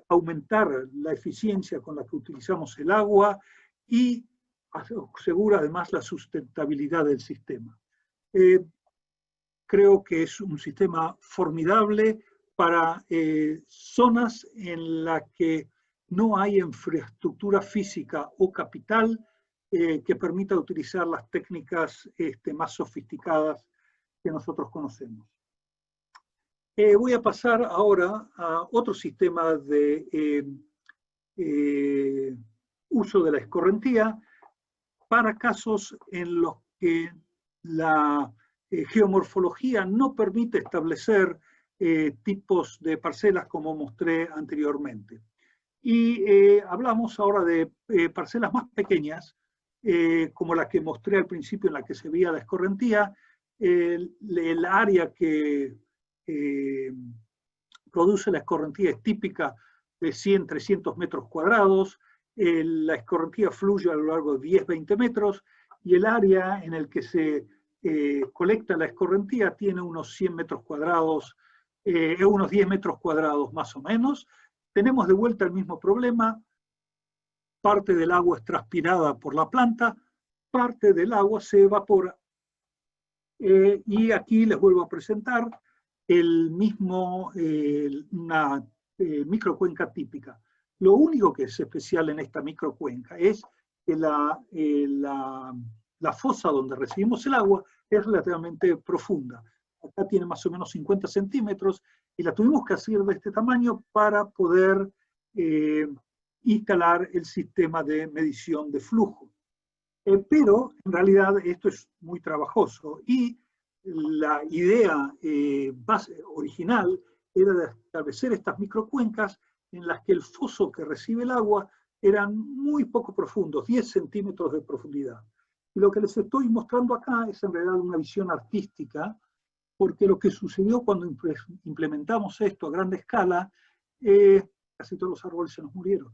aumentar la eficiencia con la que utilizamos el agua y asegura además la sustentabilidad del sistema. Creo que es un sistema formidable para zonas en las que no hay infraestructura física o capital que permita utilizar las técnicas más sofisticadas que nosotros conocemos. Voy a pasar ahora a otro sistema de uso de la escorrentía para casos en los que la geomorfología no permite establecer tipos de parcelas como mostré anteriormente. Y hablamos ahora de parcelas más pequeñas, como la que mostré al principio en la que se veía la escorrentía, el área que produce la escorrentía es típica de 100, 300 metros cuadrados, la escorrentía fluye a lo largo de 10, 20 metros, y el área en el que se colecta la escorrentía tiene unos 100 metros cuadrados, unos 10 metros cuadrados más o menos. Tenemos de vuelta el mismo problema, parte del agua es transpirada por la planta, parte del agua se evapora. Y aquí les vuelvo a presentar una microcuenca típica. Lo único que es especial en esta microcuenca es que la fosa donde recibimos el agua es relativamente profunda. Acá tiene más o menos 50 centímetros y la tuvimos que hacer de este tamaño para poder instalar el sistema de medición de flujo. Pero en realidad esto es muy trabajoso y la idea original era de establecer estas microcuencas en las que el foso que recibe el agua eran muy poco profundos, 10 centímetros de profundidad. Y lo que les estoy mostrando acá es en realidad una visión artística, porque lo que sucedió cuando implementamos esto a gran escala, casi todos los árboles se nos murieron.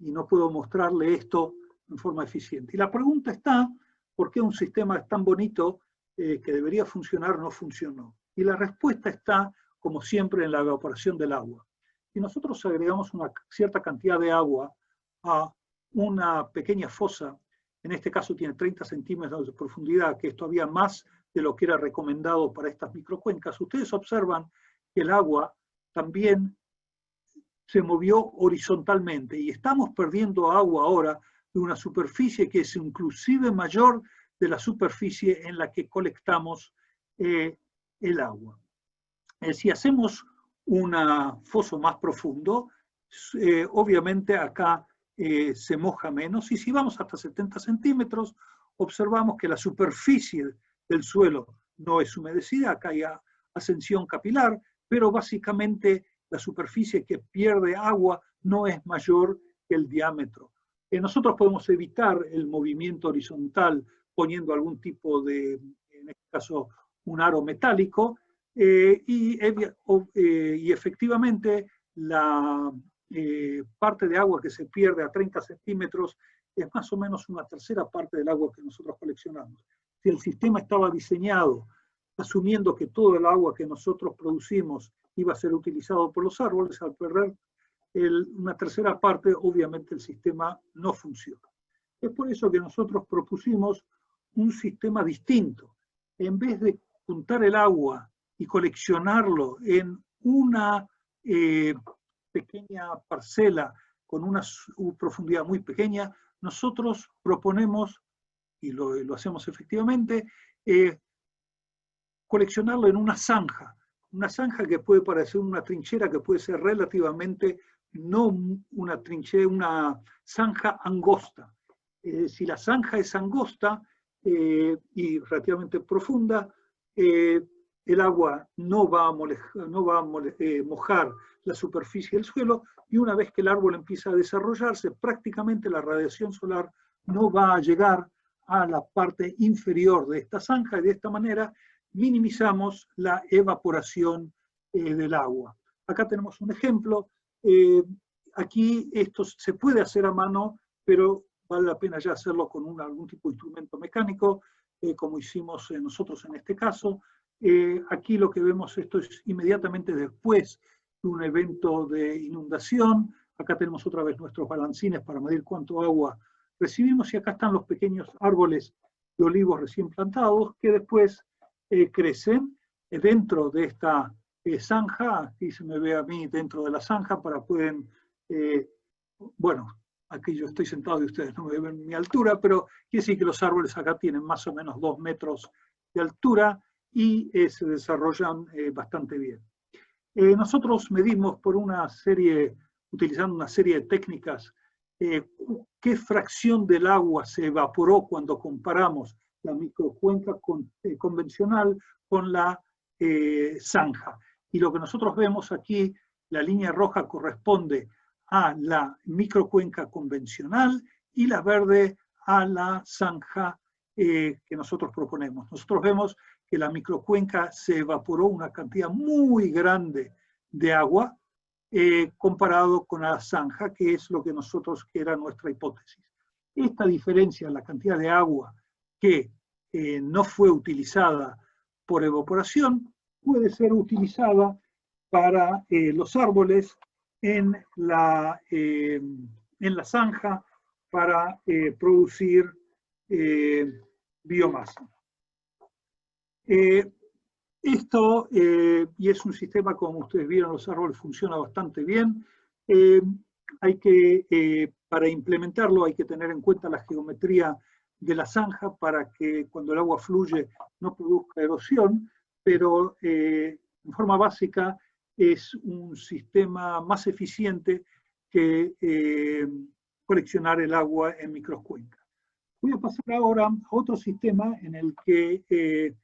Y no puedo mostrarle esto en forma eficiente. Y la pregunta está, ¿por qué un sistema tan bonito que debería funcionar no funcionó? Y la respuesta está, como siempre, en la evaporación del agua. Si nosotros agregamos una cierta cantidad de agua a una pequeña fosa, en este caso tiene 30 centímetros de profundidad, que es todavía más de lo que era recomendado para estas microcuencas, ustedes observan que el agua también se movió horizontalmente y estamos perdiendo agua ahora de una superficie que es inclusive mayor de la superficie en la que colectamos el agua. Si hacemos un foso más profundo, obviamente acá se moja menos, y si vamos hasta 70 centímetros, observamos que la superficie del suelo no es humedecida, acá hay ascensión capilar, pero básicamente la superficie que pierde agua no es mayor que el diámetro. Nosotros podemos evitar el movimiento horizontal poniendo algún tipo de, en este caso, un aro metálico, y efectivamente la parte de agua que se pierde a 30 centímetros es más o menos una tercera parte del agua que nosotros coleccionamos. Si el sistema estaba diseñado asumiendo que todo el agua que nosotros producimos iba a ser utilizado por los árboles, al perder una tercera parte, obviamente el sistema no funciona. Es por eso que nosotros propusimos un sistema distinto. En vez de juntar el agua y coleccionarlo en una pequeña parcela con una profundidad muy pequeña, nosotros proponemos, y lo hacemos efectivamente, coleccionarlo en una zanja que puede parecer una trinchera, que puede ser relativamente no una trinchera, una zanja angosta. Si la zanja es angosta y relativamente profunda, el agua no va a mojar la superficie del suelo, y una vez que el árbol empieza a desarrollarse, prácticamente la radiación solar no va a llegar a la parte inferior de esta zanja, y de esta manera minimizamos la evaporación del agua. Acá tenemos un ejemplo. Aquí esto se puede hacer a mano, pero vale la pena ya hacerlo con algún tipo de instrumento mecánico, como hicimos nosotros en este caso. Aquí lo que vemos, esto es inmediatamente después de un evento de inundación. Acá tenemos otra vez nuestros balancines para medir cuánto agua recibimos, y acá están los pequeños árboles de olivos recién plantados que después crecen dentro de esta zanja. Aquí se me ve a mí dentro de la zanja para pueden, bueno, aquí yo estoy sentado y ustedes no me ven mi altura, pero quiere decir que los árboles acá tienen más o menos 2 metros de altura y se desarrollan bastante bien. Nosotros medimos por utilizando una serie de técnicas, qué fracción del agua se evaporó cuando comparamos la microcuenca convencional con la zanja. Y lo que nosotros vemos aquí, la línea roja corresponde a la microcuenca convencional y la verde a la zanja que nosotros proponemos. Nosotros vemos que la microcuenca se evaporó una cantidad muy grande de agua comparado con la zanja, que es lo que era nuestra hipótesis. Esta diferencia en la cantidad de agua que no fue utilizada por evaporación puede ser utilizada para los árboles en la zanja para producir biomasa. Esto, y es un sistema, como ustedes vieron, los árboles funciona bastante bien. Para implementarlo hay que tener en cuenta la geometría de la zanja para que cuando el agua fluye no produzca erosión, pero en forma básica es un sistema más eficiente que coleccionar el agua en microcuencas. Voy a pasar ahora a otro sistema en el que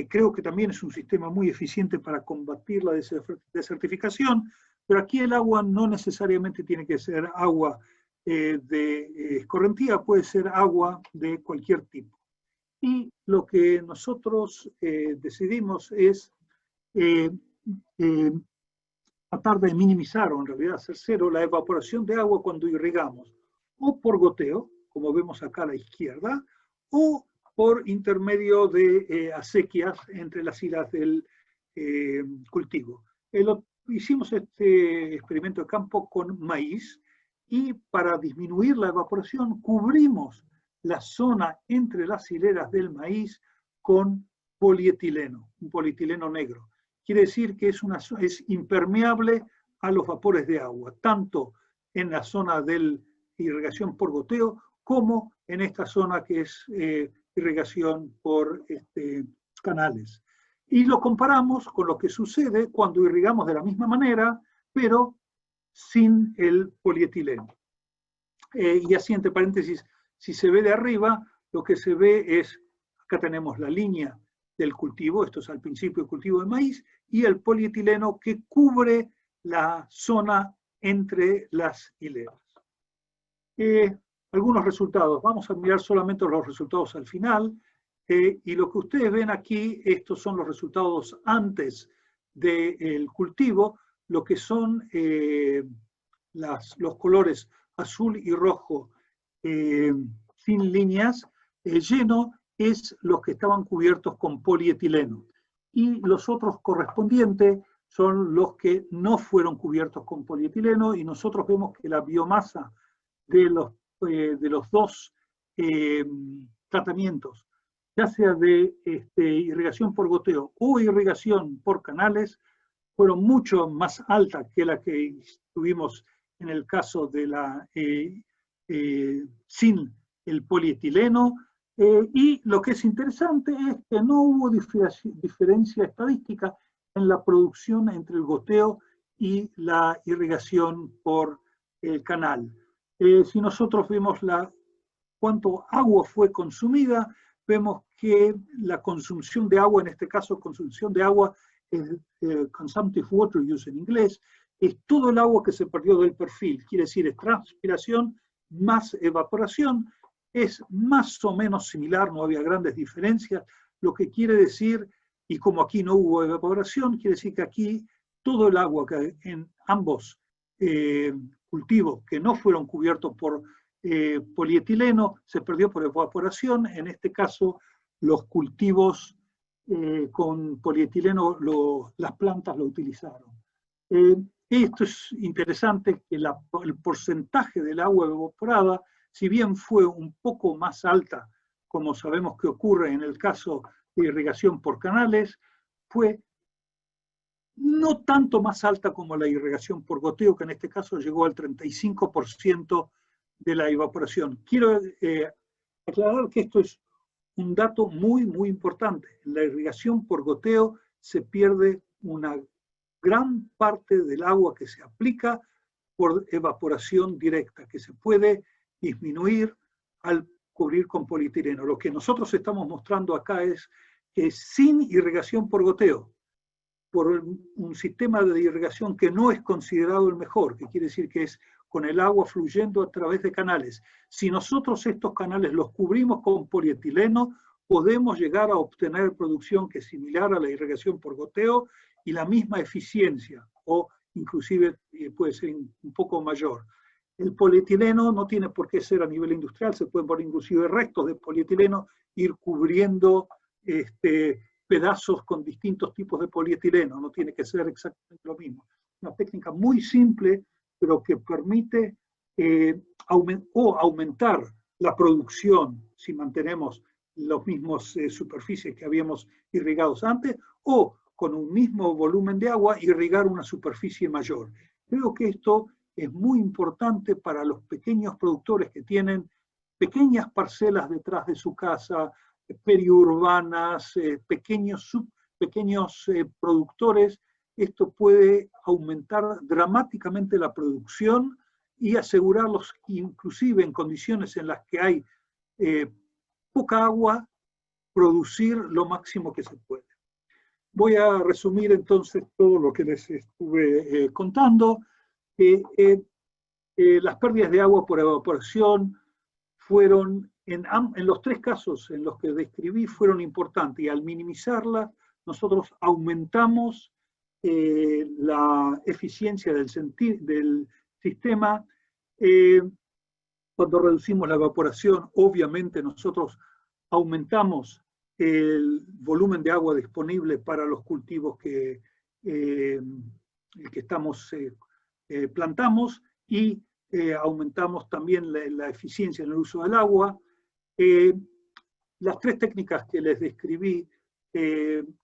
creo que también es un sistema muy eficiente para combatir la desertificación, pero aquí el agua no necesariamente tiene que ser agua de escorrentía, puede ser agua de cualquier tipo. Y lo que nosotros decidimos es tratar de minimizar, o en realidad hacer cero, la evaporación de agua cuando irrigamos, o por goteo, como vemos acá a la izquierda, o por intermedio de acequias entre las hilas del cultivo. Hicimos este experimento de campo con maíz, y para disminuir la evaporación cubrimos la zona entre las hileras del maíz con polietileno, un polietileno negro. Quiere decir que es impermeable a los vapores de agua, tanto en la zona de irrigación por goteo como en esta zona que es irrigación por canales. Y lo comparamos con lo que sucede cuando irrigamos de la misma manera, pero sin el polietileno. Y así, entre paréntesis, si se ve de arriba, lo que se ve es, acá tenemos la línea del cultivo, esto es al principio del cultivo de maíz, y el polietileno que cubre la zona entre las hileras. Algunos resultados. Vamos a mirar solamente los resultados al final. Y lo que ustedes ven aquí, estos son los resultados antes del cultivo, lo que son los colores azul y rojo sin líneas, lleno es los que estaban cubiertos con polietileno. Y los otros correspondientes son los que no fueron cubiertos con polietileno, y nosotros vemos que la biomasa de los dos tratamientos, ya sea de irrigación por goteo o irrigación por canales, fueron mucho más altas que la que tuvimos en el caso de la sin el polietileno. Y lo que es interesante es que no hubo diferencia estadística en la producción entre el goteo y la irrigación por el canal. Si nosotros vemos cuánto agua fue consumida, vemos que la consumición de agua, en este caso consumición de agua, consumptive water use en inglés, es todo el agua que se perdió del perfil, quiere decir es transpiración más evaporación, es más o menos similar, no había grandes diferencias, lo que quiere decir, y como aquí no hubo evaporación, quiere decir que aquí todo el agua que en ambos cultivos que no fueron cubiertos por polietileno se perdió por evaporación. En este caso, los cultivos con polietileno, las plantas lo utilizaron. Esto es interesante, que el porcentaje del agua evaporada, si bien fue un poco más alta, como sabemos que ocurre en el caso de irrigación por canales, fue no tanto más alta como la irrigación por goteo, que en este caso llegó al 35% de la evaporación. Quiero aclarar que esto es un dato muy, muy importante. En la irrigación por goteo se pierde una gran parte del agua que se aplica por evaporación directa, que se puede disminuir al cubrir con polietileno. Lo que nosotros estamos mostrando acá es que sin irrigación por goteo, por un sistema de irrigación que no es considerado el mejor, que quiere decir que es con el agua fluyendo a través de canales. Si nosotros estos canales los cubrimos con polietileno, podemos llegar a obtener producción que es similar a la irrigación por goteo y la misma eficiencia, o inclusive puede ser un poco mayor. El polietileno no tiene por qué ser a nivel industrial, se pueden poner inclusive restos de polietileno, ir cubriendo pedazos con distintos tipos de polietileno, no tiene que ser exactamente lo mismo. Una técnica muy simple, pero que permite aumentar la producción si mantenemos los mismos superficies que habíamos irrigados antes, o con un mismo volumen de agua irrigar una superficie mayor. Creo que esto es muy importante para los pequeños productores que tienen pequeñas parcelas detrás de su casa, periurbanas, pequeños productores. Esto puede aumentar dramáticamente la producción y asegurarlos, inclusive en condiciones en las que hay poca agua, producir lo máximo que se puede. Voy a resumir entonces todo lo que les estuve contando. Las pérdidas de agua por evaporación fueron, en los tres casos en los que describí, fueron importantes, y al minimizarlas, nosotros aumentamos la eficiencia del sistema. Cuando reducimos la evaporación, obviamente nosotros aumentamos el volumen de agua disponible para los cultivos que plantamos, y aumentamos también la eficiencia en el uso del agua. Las tres técnicas que les describí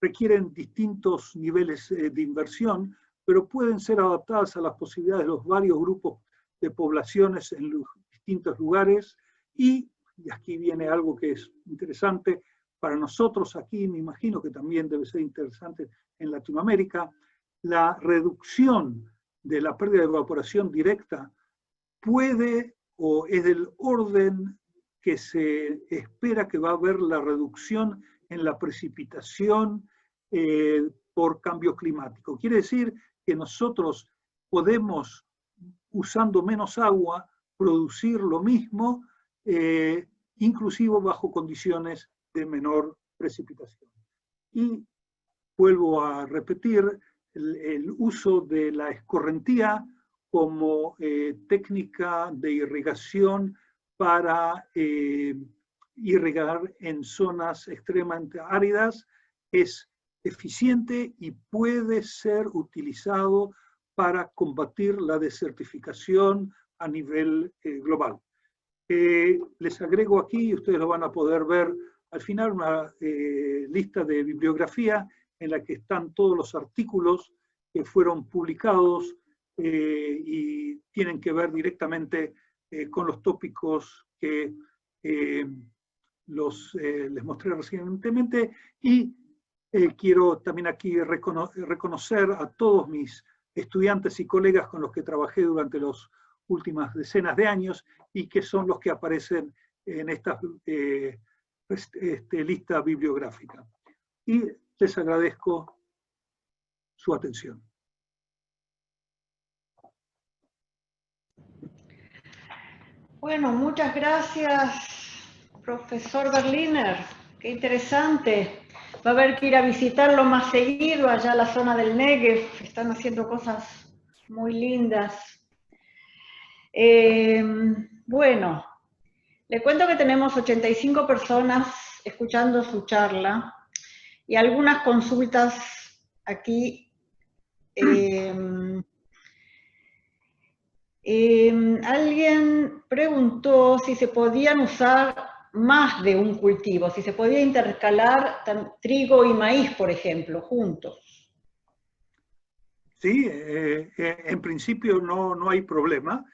requieren distintos niveles de inversión, pero pueden ser adaptadas a las posibilidades de los varios grupos de poblaciones en los distintos lugares. Y aquí viene algo que es interesante para nosotros aquí, me imagino que también debe ser interesante en Latinoamérica. La reducción de la pérdida de evaporación directa puede, o es del orden que se espera que va a haber la reducción en la precipitación por cambio climático. Quiere decir que nosotros podemos, usando menos agua, producir lo mismo, inclusive bajo condiciones de menor precipitación. Y vuelvo a repetir, el uso de la escorrentía como técnica de irrigación para irrigar en zonas extremadamente áridas es eficiente y puede ser utilizado para combatir la desertificación a nivel global. Les agrego aquí, ustedes lo van a poder ver al final, una lista de bibliografía en la que están todos los artículos que fueron publicados y tienen que ver directamente con los tópicos que les mostré recientemente. Y quiero también aquí reconocer a todos mis estudiantes y colegas con los que trabajé durante las últimas decenas de años y que son los que aparecen en esta lista bibliográfica. Y les agradezco su atención. Bueno, muchas gracias, profesor Berliner. Qué interesante. Va a haber que ir a visitarlo más seguido allá a la zona del Negev. Están haciendo cosas muy lindas. Bueno, le cuento que tenemos 85 personas escuchando su charla y algunas consultas aquí. Alguien preguntó si se podían usar más de un cultivo, si se podía intercalar trigo y maíz, por ejemplo, juntos. Sí, en principio no hay problema.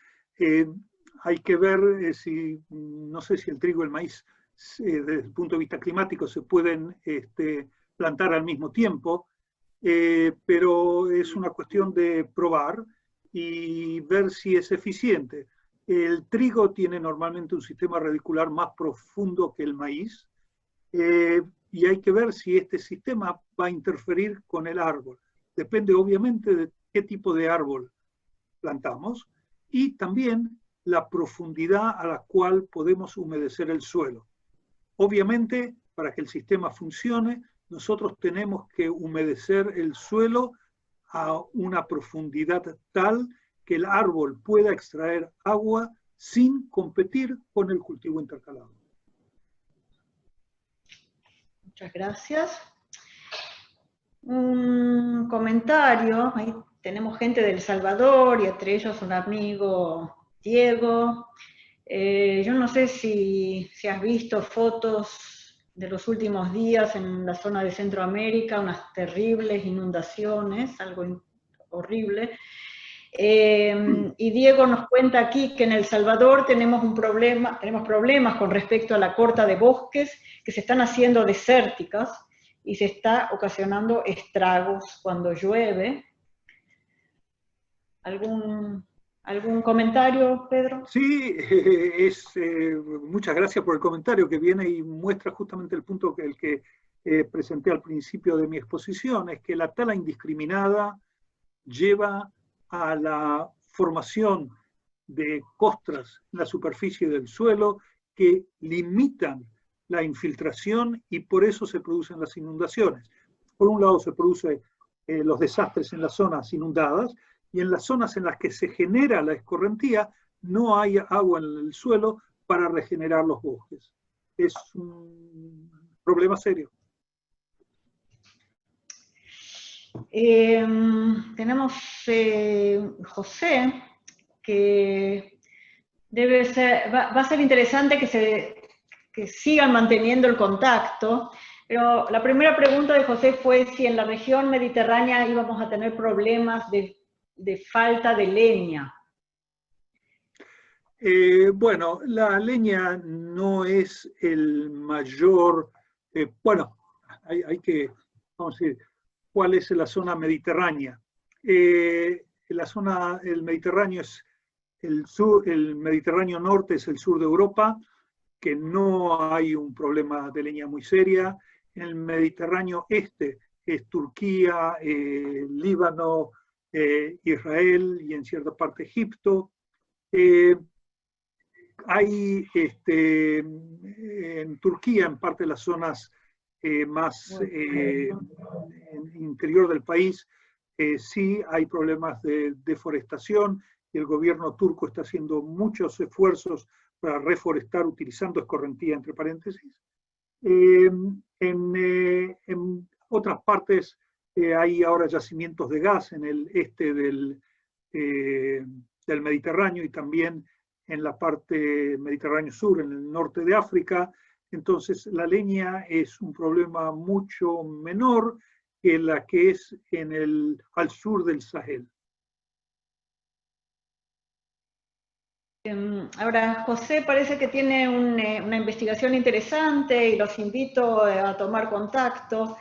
Hay que ver si, no sé si el trigo y el maíz, desde el punto de vista climático, se pueden plantar al mismo tiempo, pero es una cuestión de probar y ver si es eficiente. El trigo tiene normalmente un sistema radicular más profundo que el maíz, y hay que ver si este sistema va a interferir con el árbol. Depende obviamente de qué tipo de árbol plantamos y también la profundidad a la cual podemos humedecer el suelo. Obviamente, para que el sistema funcione, nosotros tenemos que humedecer el suelo a una profundidad tal que el árbol pueda extraer agua sin competir con el cultivo intercalado. Muchas gracias. Un comentario, ahí tenemos gente de El Salvador y entre ellos un amigo, Diego. Yo no sé si has visto fotos de los últimos días en la zona de Centroamérica, unas terribles inundaciones, algo horrible. Y Diego nos cuenta aquí que en El Salvador tenemos problemas con respecto a la corta de bosques que se están haciendo desérticas y se está ocasionando estragos cuando llueve. ¿Algún comentario, Pedro? Sí, muchas gracias por el comentario que viene y muestra justamente el punto que presenté al principio de mi exposición, es que la tala indiscriminada lleva a la formación de costras en la superficie del suelo que limitan la infiltración y por eso se producen las inundaciones. Por un lado se producen los desastres en las zonas inundadas y en las zonas en las que se genera la escorrentía no hay agua en el suelo para regenerar los bosques. Es un problema serio. Tenemos José, que va a ser interesante que sigan manteniendo el contacto, pero la primera pregunta de José fue si en la región mediterránea íbamos a tener problemas de falta de leña. Bueno, la leña no es el mayor, bueno, hay que, vamos a decir, ¿cuál es la zona mediterránea? El Mediterráneo es el sur, el Mediterráneo norte es el sur de Europa, que no hay un problema de leña muy seria. En el Mediterráneo este es Turquía, Líbano, Israel y en cierta parte Egipto. hay en Turquía, en parte de las zonas más interior del país, sí hay problemas de deforestación y el gobierno turco está haciendo muchos esfuerzos para reforestar utilizando escorrentía, entre paréntesis. En otras partes hay ahora yacimientos de gas en el este del Mediterráneo y también en la parte Mediterráneo Sur, en el norte de África. Entonces, la leña es un problema mucho menor que la que es al sur del Sahel. Ahora, José parece que tiene una investigación interesante y los invito a tomar contacto.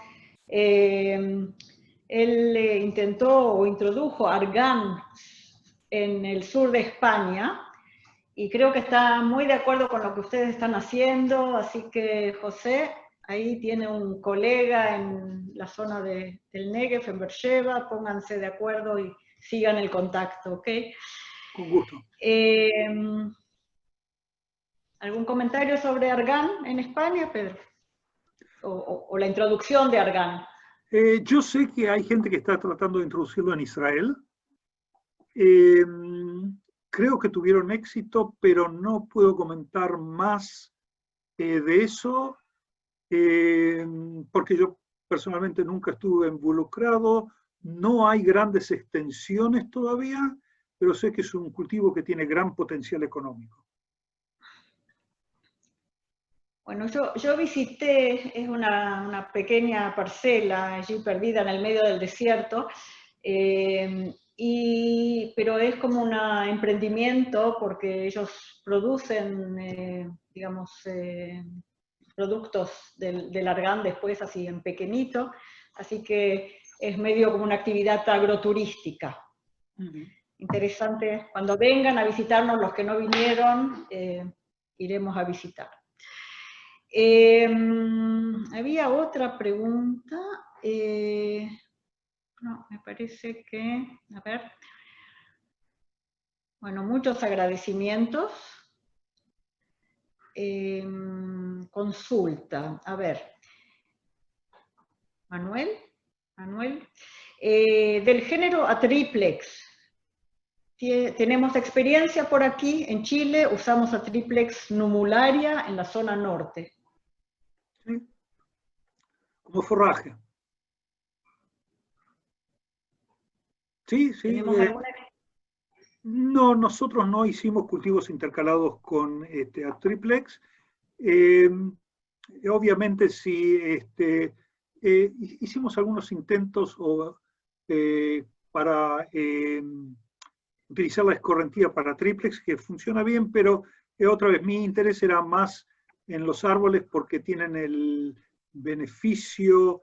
Él intentó o introdujo argán en el sur de España y creo que está muy de acuerdo con lo que ustedes están haciendo, así que José, ahí tiene un colega en la zona del Negev, en Beersheba, pónganse de acuerdo y sigan el contacto, ¿ok? Con gusto. ¿Algún comentario sobre argán en España, Pedro? O la introducción de argán. Yo sé que hay gente que está tratando de introducirlo en Israel. Creo que tuvieron éxito, pero no puedo comentar más de eso, porque yo personalmente nunca estuve involucrado. No hay grandes extensiones todavía, pero sé que es un cultivo que tiene gran potencial económico. Bueno, yo visité, es una pequeña parcela allí perdida en el medio del desierto, pero es como un emprendimiento porque ellos producen, digamos, productos del argán después así en pequeñito, así que es medio como una actividad agroturística. Interesante, cuando vengan a visitarnos los que no vinieron, iremos a visitar. Había otra pregunta, no, me parece que, a ver, bueno, muchos agradecimientos. Consulta, a ver, Manuel, del género Atriplex, tenemos experiencia por aquí en Chile, usamos Atriplex numularia en la zona norte. ¿Sí? Como forraje. Sí, sí. ¿Tenemos alguna? No, nosotros no hicimos cultivos intercalados con Atriplex. Obviamente sí, hicimos algunos intentos para utilizar la escorrentía para triplex, que funciona bien, pero otra vez mi interés era más en los árboles porque tienen el beneficio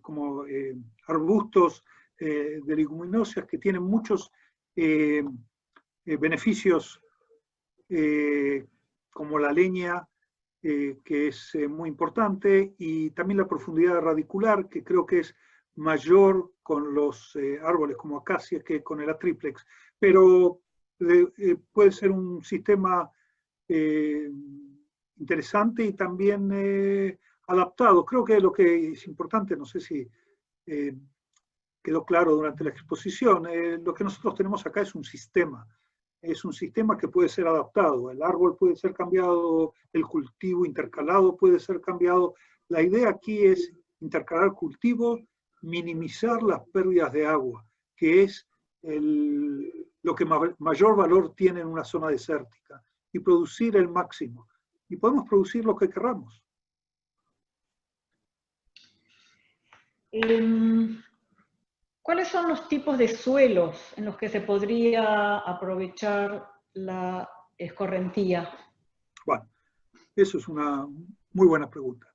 como arbustos de leguminosas que tienen muchos beneficios como la leña, que es muy importante, y también la profundidad radicular, que creo que es mayor con los árboles como acacias que con el Atriplex, pero puede ser un sistema interesante y también adaptado. Creo que lo que es importante, no sé si quedó claro durante la exposición, lo que nosotros tenemos acá es un sistema que puede ser adaptado, el árbol puede ser cambiado, el cultivo intercalado puede ser cambiado. La idea aquí es intercalar cultivos, minimizar las pérdidas de agua, que es lo que mayor valor tiene en una zona desértica, y producir el máximo. Y podemos producir lo que queramos. ¿Cuáles son los tipos de suelos en los que se podría aprovechar la escorrentía? Bueno, eso es una muy buena pregunta.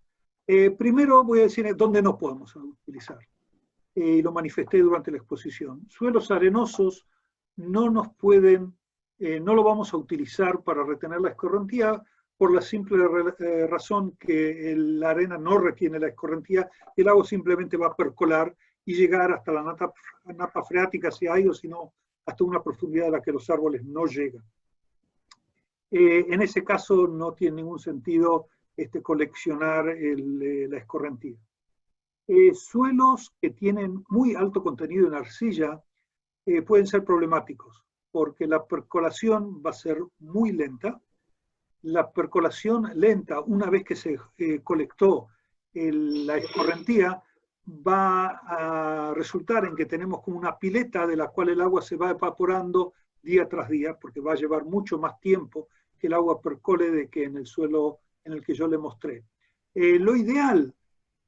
Primero voy a decir dónde no podemos utilizar. Lo manifesté durante la exposición. Suelos arenosos no nos pueden, no lo vamos a utilizar para retener la escorrentía por la simple razón que la arena no retiene la escorrentía, el agua simplemente va a percolar y llegar hasta la napa freática si hay, o si no, hasta una profundidad a la que los árboles no llegan. En ese caso no tiene ningún sentido coleccionar la escorrentía. Suelos que tienen muy alto contenido en arcilla pueden ser problemáticos, porque la percolación va a ser muy lenta. La percolación lenta, una vez que se colectó la escorrentía, va a resultar en que tenemos como una pileta de la cual el agua se va evaporando día tras día, porque va a llevar mucho más tiempo que el agua percole de que en el suelo en el que yo le mostré. Lo ideal,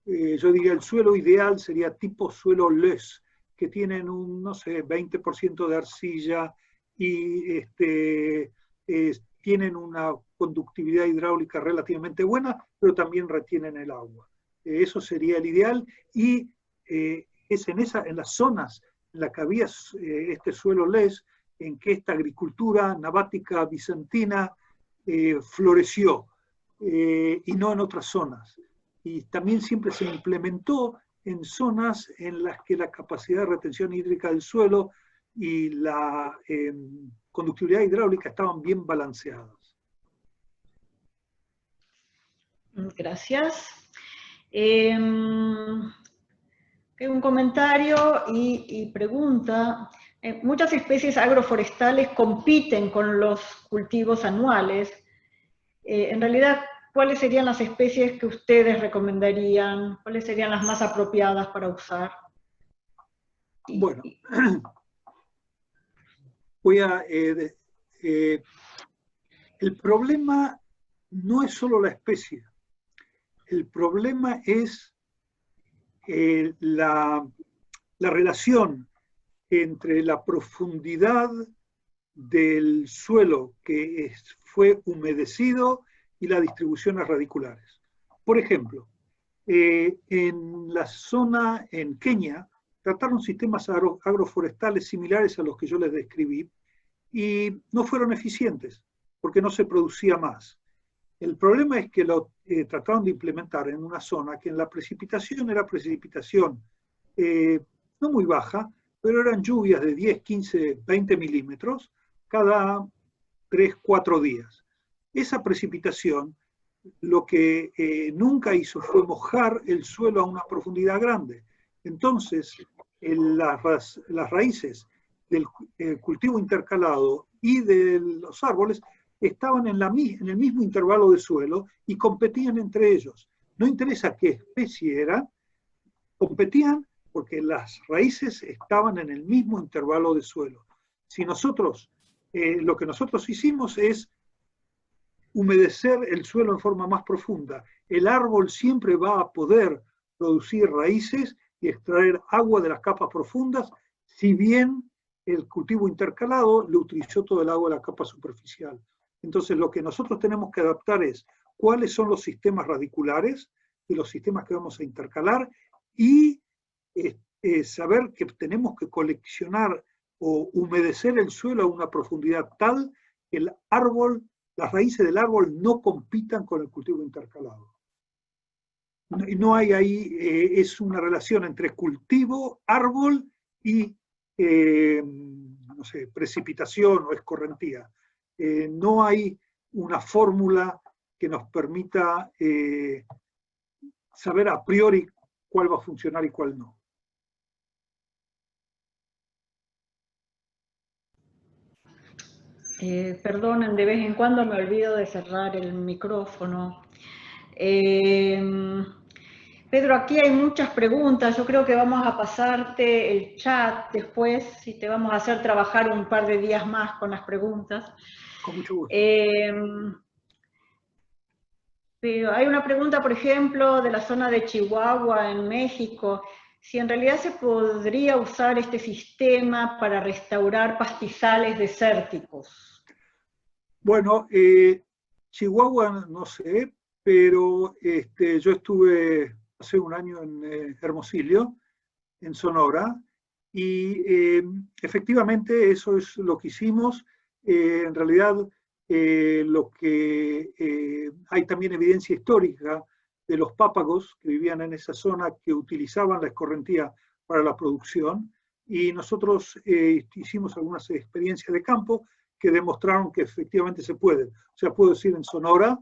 yo diría el suelo ideal sería tipo suelo Loess, que tienen un, no sé, 20% de arcilla y tienen una conductividad hidráulica relativamente buena, pero también retienen el agua. Eso sería el ideal, y es en las zonas en las que había este suelo Loess en que esta agricultura nabática bizantina floreció, y no en otras zonas. Y también siempre se implementó en zonas en las que la capacidad de retención hídrica del suelo y la conductividad hidráulica estaban bien balanceadas. Gracias. Un comentario y pregunta. Muchas especies agroforestales compiten con los cultivos anuales. En realidad, ¿cuáles serían las especies que ustedes recomendarían? ¿Cuáles serían las más apropiadas para usar? Bueno, voy a... el problema no es solo la especie. El problema es la relación entre la profundidad del suelo que fue humedecido y las distribuciones radiculares. Por ejemplo, en la zona en Kenia trataron sistemas agroforestales similares a los que yo les describí y no fueron eficientes porque no se producía más. El problema es que lo trataron de implementar en una zona que en la precipitación era precipitación no muy baja, pero eran lluvias de 10, 15, 20 milímetros cada 3, 4 días. Esa precipitación lo que nunca hizo fue mojar el suelo a una profundidad grande. Entonces, las raíces del cultivo intercalado y de los árboles estaban en el mismo intervalo de suelo y competían entre ellos. No interesa qué especie era, competían porque las raíces estaban en el mismo intervalo de suelo. Si nosotros, lo que nosotros hicimos es humedecer el suelo en forma más profunda, el árbol siempre va a poder producir raíces y extraer agua de las capas profundas, si bien el cultivo intercalado le utilizó todo el agua de la capa superficial. Entonces, lo que nosotros tenemos que adaptar es cuáles son los sistemas radiculares de los sistemas que vamos a intercalar y saber que tenemos que coleccionar o humedecer el suelo a una profundidad tal que el árbol, las raíces del árbol no compitan con el cultivo intercalado. No hay ahí, es una relación entre cultivo, árbol y, no sé, precipitación o escorrentía. No hay una fórmula que nos permita saber a priori cuál va a funcionar y cuál no. Perdonen, de vez en cuando me olvido de cerrar el micrófono. Pedro, aquí hay muchas preguntas. Yo creo que vamos a pasarte el chat después y te vamos a hacer trabajar un par de días más con las preguntas. Con mucho gusto. Pero hay una pregunta, por ejemplo, de la zona de Chihuahua, en México, si en realidad se podría usar este sistema para restaurar pastizales desérticos. Bueno, Chihuahua no sé, pero yo estuve hace un año en Hermosillo, en Sonora, y efectivamente eso es lo que hicimos. En realidad, lo que hay también evidencia histórica de los pápagos que vivían en esa zona que utilizaban la escorrentía para la producción, y nosotros hicimos algunas experiencias de campo que demostraron que efectivamente se puede. O sea, puedo decir en Sonora,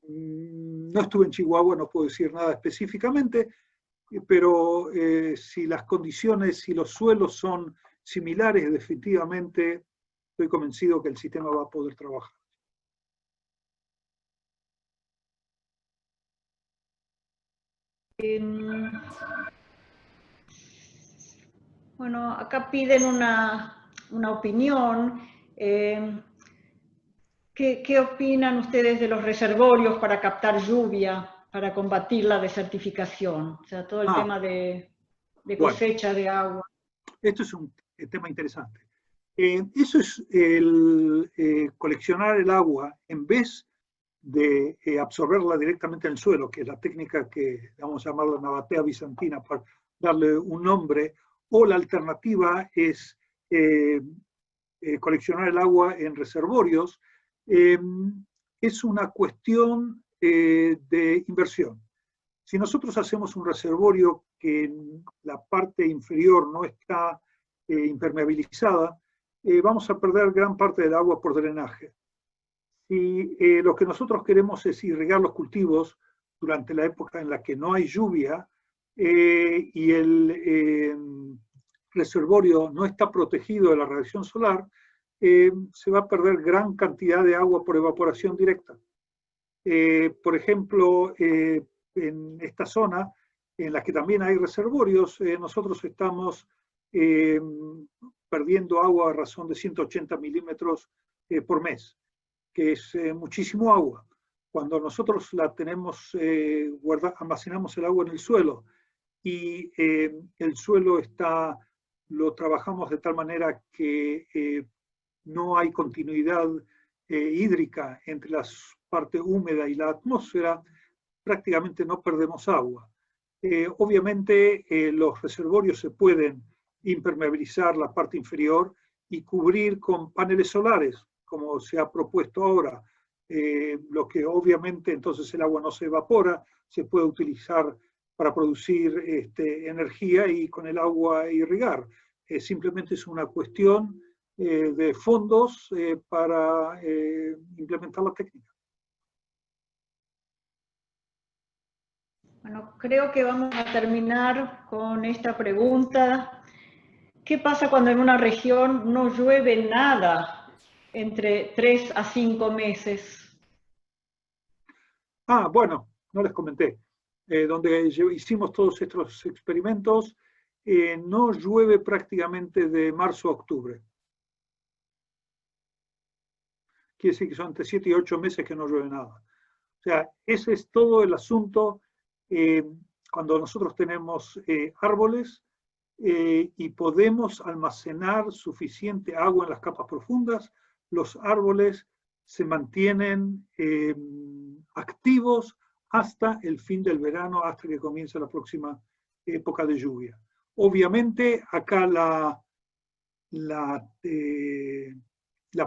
no estuve en Chihuahua, no puedo decir nada específicamente, pero si las condiciones, si los suelos son similares, definitivamente estoy convencido que el sistema va a poder trabajar. Bueno, acá piden una opinión. ¿Qué opinan ustedes de los reservorios para captar lluvia, para combatir la desertificación? O sea, todo el tema de cosecha de agua. Esto es un tema interesante. Eso es coleccionar el agua en vez de absorberla directamente en el suelo, que es la técnica que vamos a llamar la nabatea bizantina, para darle un nombre, o la alternativa es coleccionar el agua en reservorios. Es una cuestión de inversión. Si nosotros hacemos un reservorio que en la parte inferior no está impermeabilizada, vamos a perder gran parte del agua por drenaje. Si lo que nosotros queremos es irrigar los cultivos durante la época en la que no hay lluvia y el reservorio no está protegido de la radiación solar, se va a perder gran cantidad de agua por evaporación directa. Por ejemplo, en esta zona, en la que también hay reservorios, nosotros estamos perdiendo agua a razón de 180 milímetros por mes, que es muchísimo agua. Cuando nosotros la tenemos, almacenamos el agua en el suelo y el suelo lo trabajamos de tal manera que no hay continuidad hídrica entre la parte húmeda y la atmósfera, prácticamente no perdemos agua. Obviamente los reservorios se pueden impermeabilizar la parte inferior y cubrir con paneles solares, como se ha propuesto ahora, lo que obviamente entonces el agua no se evapora, se puede utilizar para producir energía y con el agua irrigar. Simplemente es una cuestión de fondos para implementar la técnica. Bueno, creo que vamos a terminar con esta pregunta. ¿Qué pasa cuando en una región no llueve nada entre 3 a 5 meses? Bueno, no les comenté. Donde hicimos todos estos experimentos, no llueve prácticamente de marzo a octubre. Quiere decir que son entre 7 y 8 meses que no llueve nada. O sea, ese es todo el asunto cuando nosotros tenemos árboles y podemos almacenar suficiente agua en las capas profundas, los árboles se mantienen activos hasta el fin del verano, hasta que comience la próxima época de lluvia. Obviamente, acá la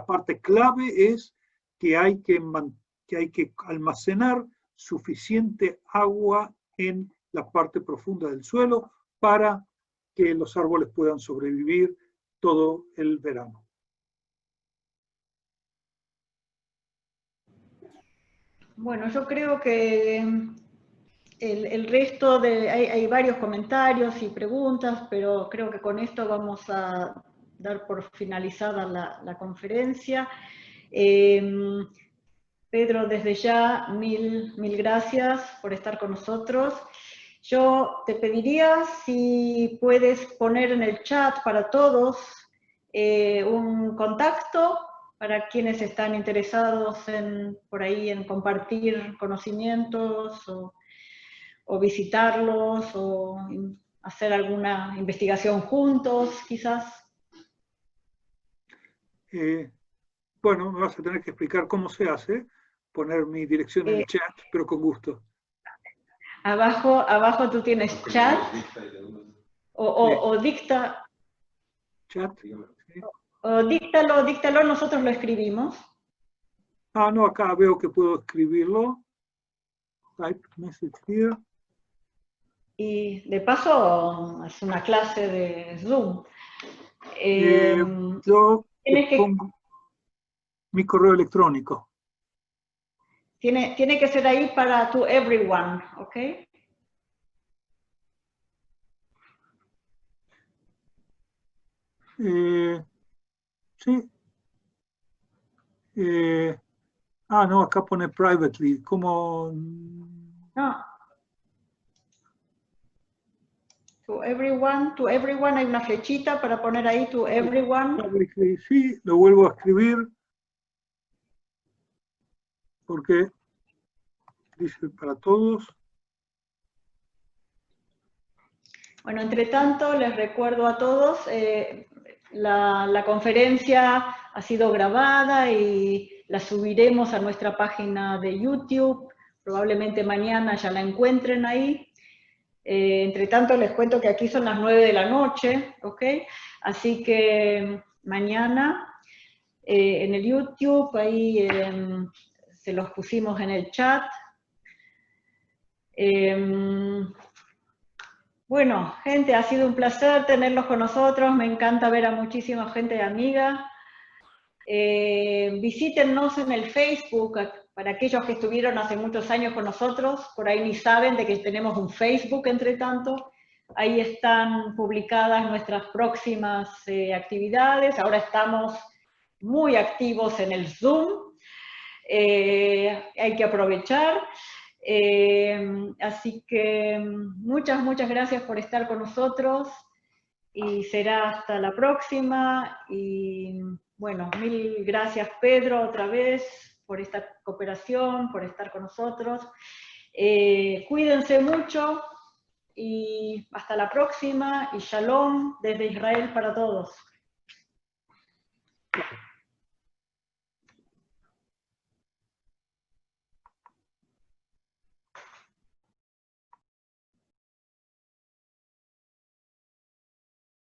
parte clave es que hay que almacenar suficiente agua en la parte profunda del suelo para que los árboles puedan sobrevivir todo el verano. Bueno, yo creo que el resto hay varios comentarios y preguntas, pero creo que con esto vamos a dar por finalizada la conferencia. Pedro, desde ya, mil gracias por estar con nosotros. Yo te pediría si puedes poner en el chat para todos un contacto para quienes están interesados por ahí en compartir conocimientos o visitarlos o hacer alguna investigación juntos, quizás. Bueno, me vas a tener que explicar cómo se hace, poner mi dirección en el chat, pero con gusto. Abajo tú tienes chat o dicta. Chat. O díctalo, nosotros lo escribimos. No, acá veo que puedo escribirlo. Type message here. Y de paso es una clase de Zoom. Yo Tienes que, pongo mi correo electrónico. tiene que ser ahí para to everyone, ¿ok? Sí. No, acá pone privately. ¿Cómo? No. To everyone hay una flechita para poner ahí to everyone. Sí, lo vuelvo a escribir porque dice para todos. Bueno, entre tanto, les recuerdo a todos, la conferencia ha sido grabada y la subiremos a nuestra página de YouTube. Probablemente mañana ya la encuentren ahí. Entre tanto, les cuento que aquí son las 9 de la noche, ¿ok? Así que mañana en el YouTube, ahí se los pusimos en el chat. Bueno, gente, ha sido un placer tenerlos con nosotros, me encanta ver a muchísima gente amiga. Visítennos en el Facebook, para aquellos que estuvieron hace muchos años con nosotros, por ahí ni saben de que tenemos un Facebook entre tanto. Ahí están publicadas nuestras próximas actividades, ahora estamos muy activos en el Zoom, hay que aprovechar. Así que muchas gracias por estar con nosotros y será hasta la próxima. Y bueno, mil gracias Pedro otra vez por esta cooperación, por estar con nosotros. Cuídense mucho y hasta la próxima y shalom desde Israel para todos.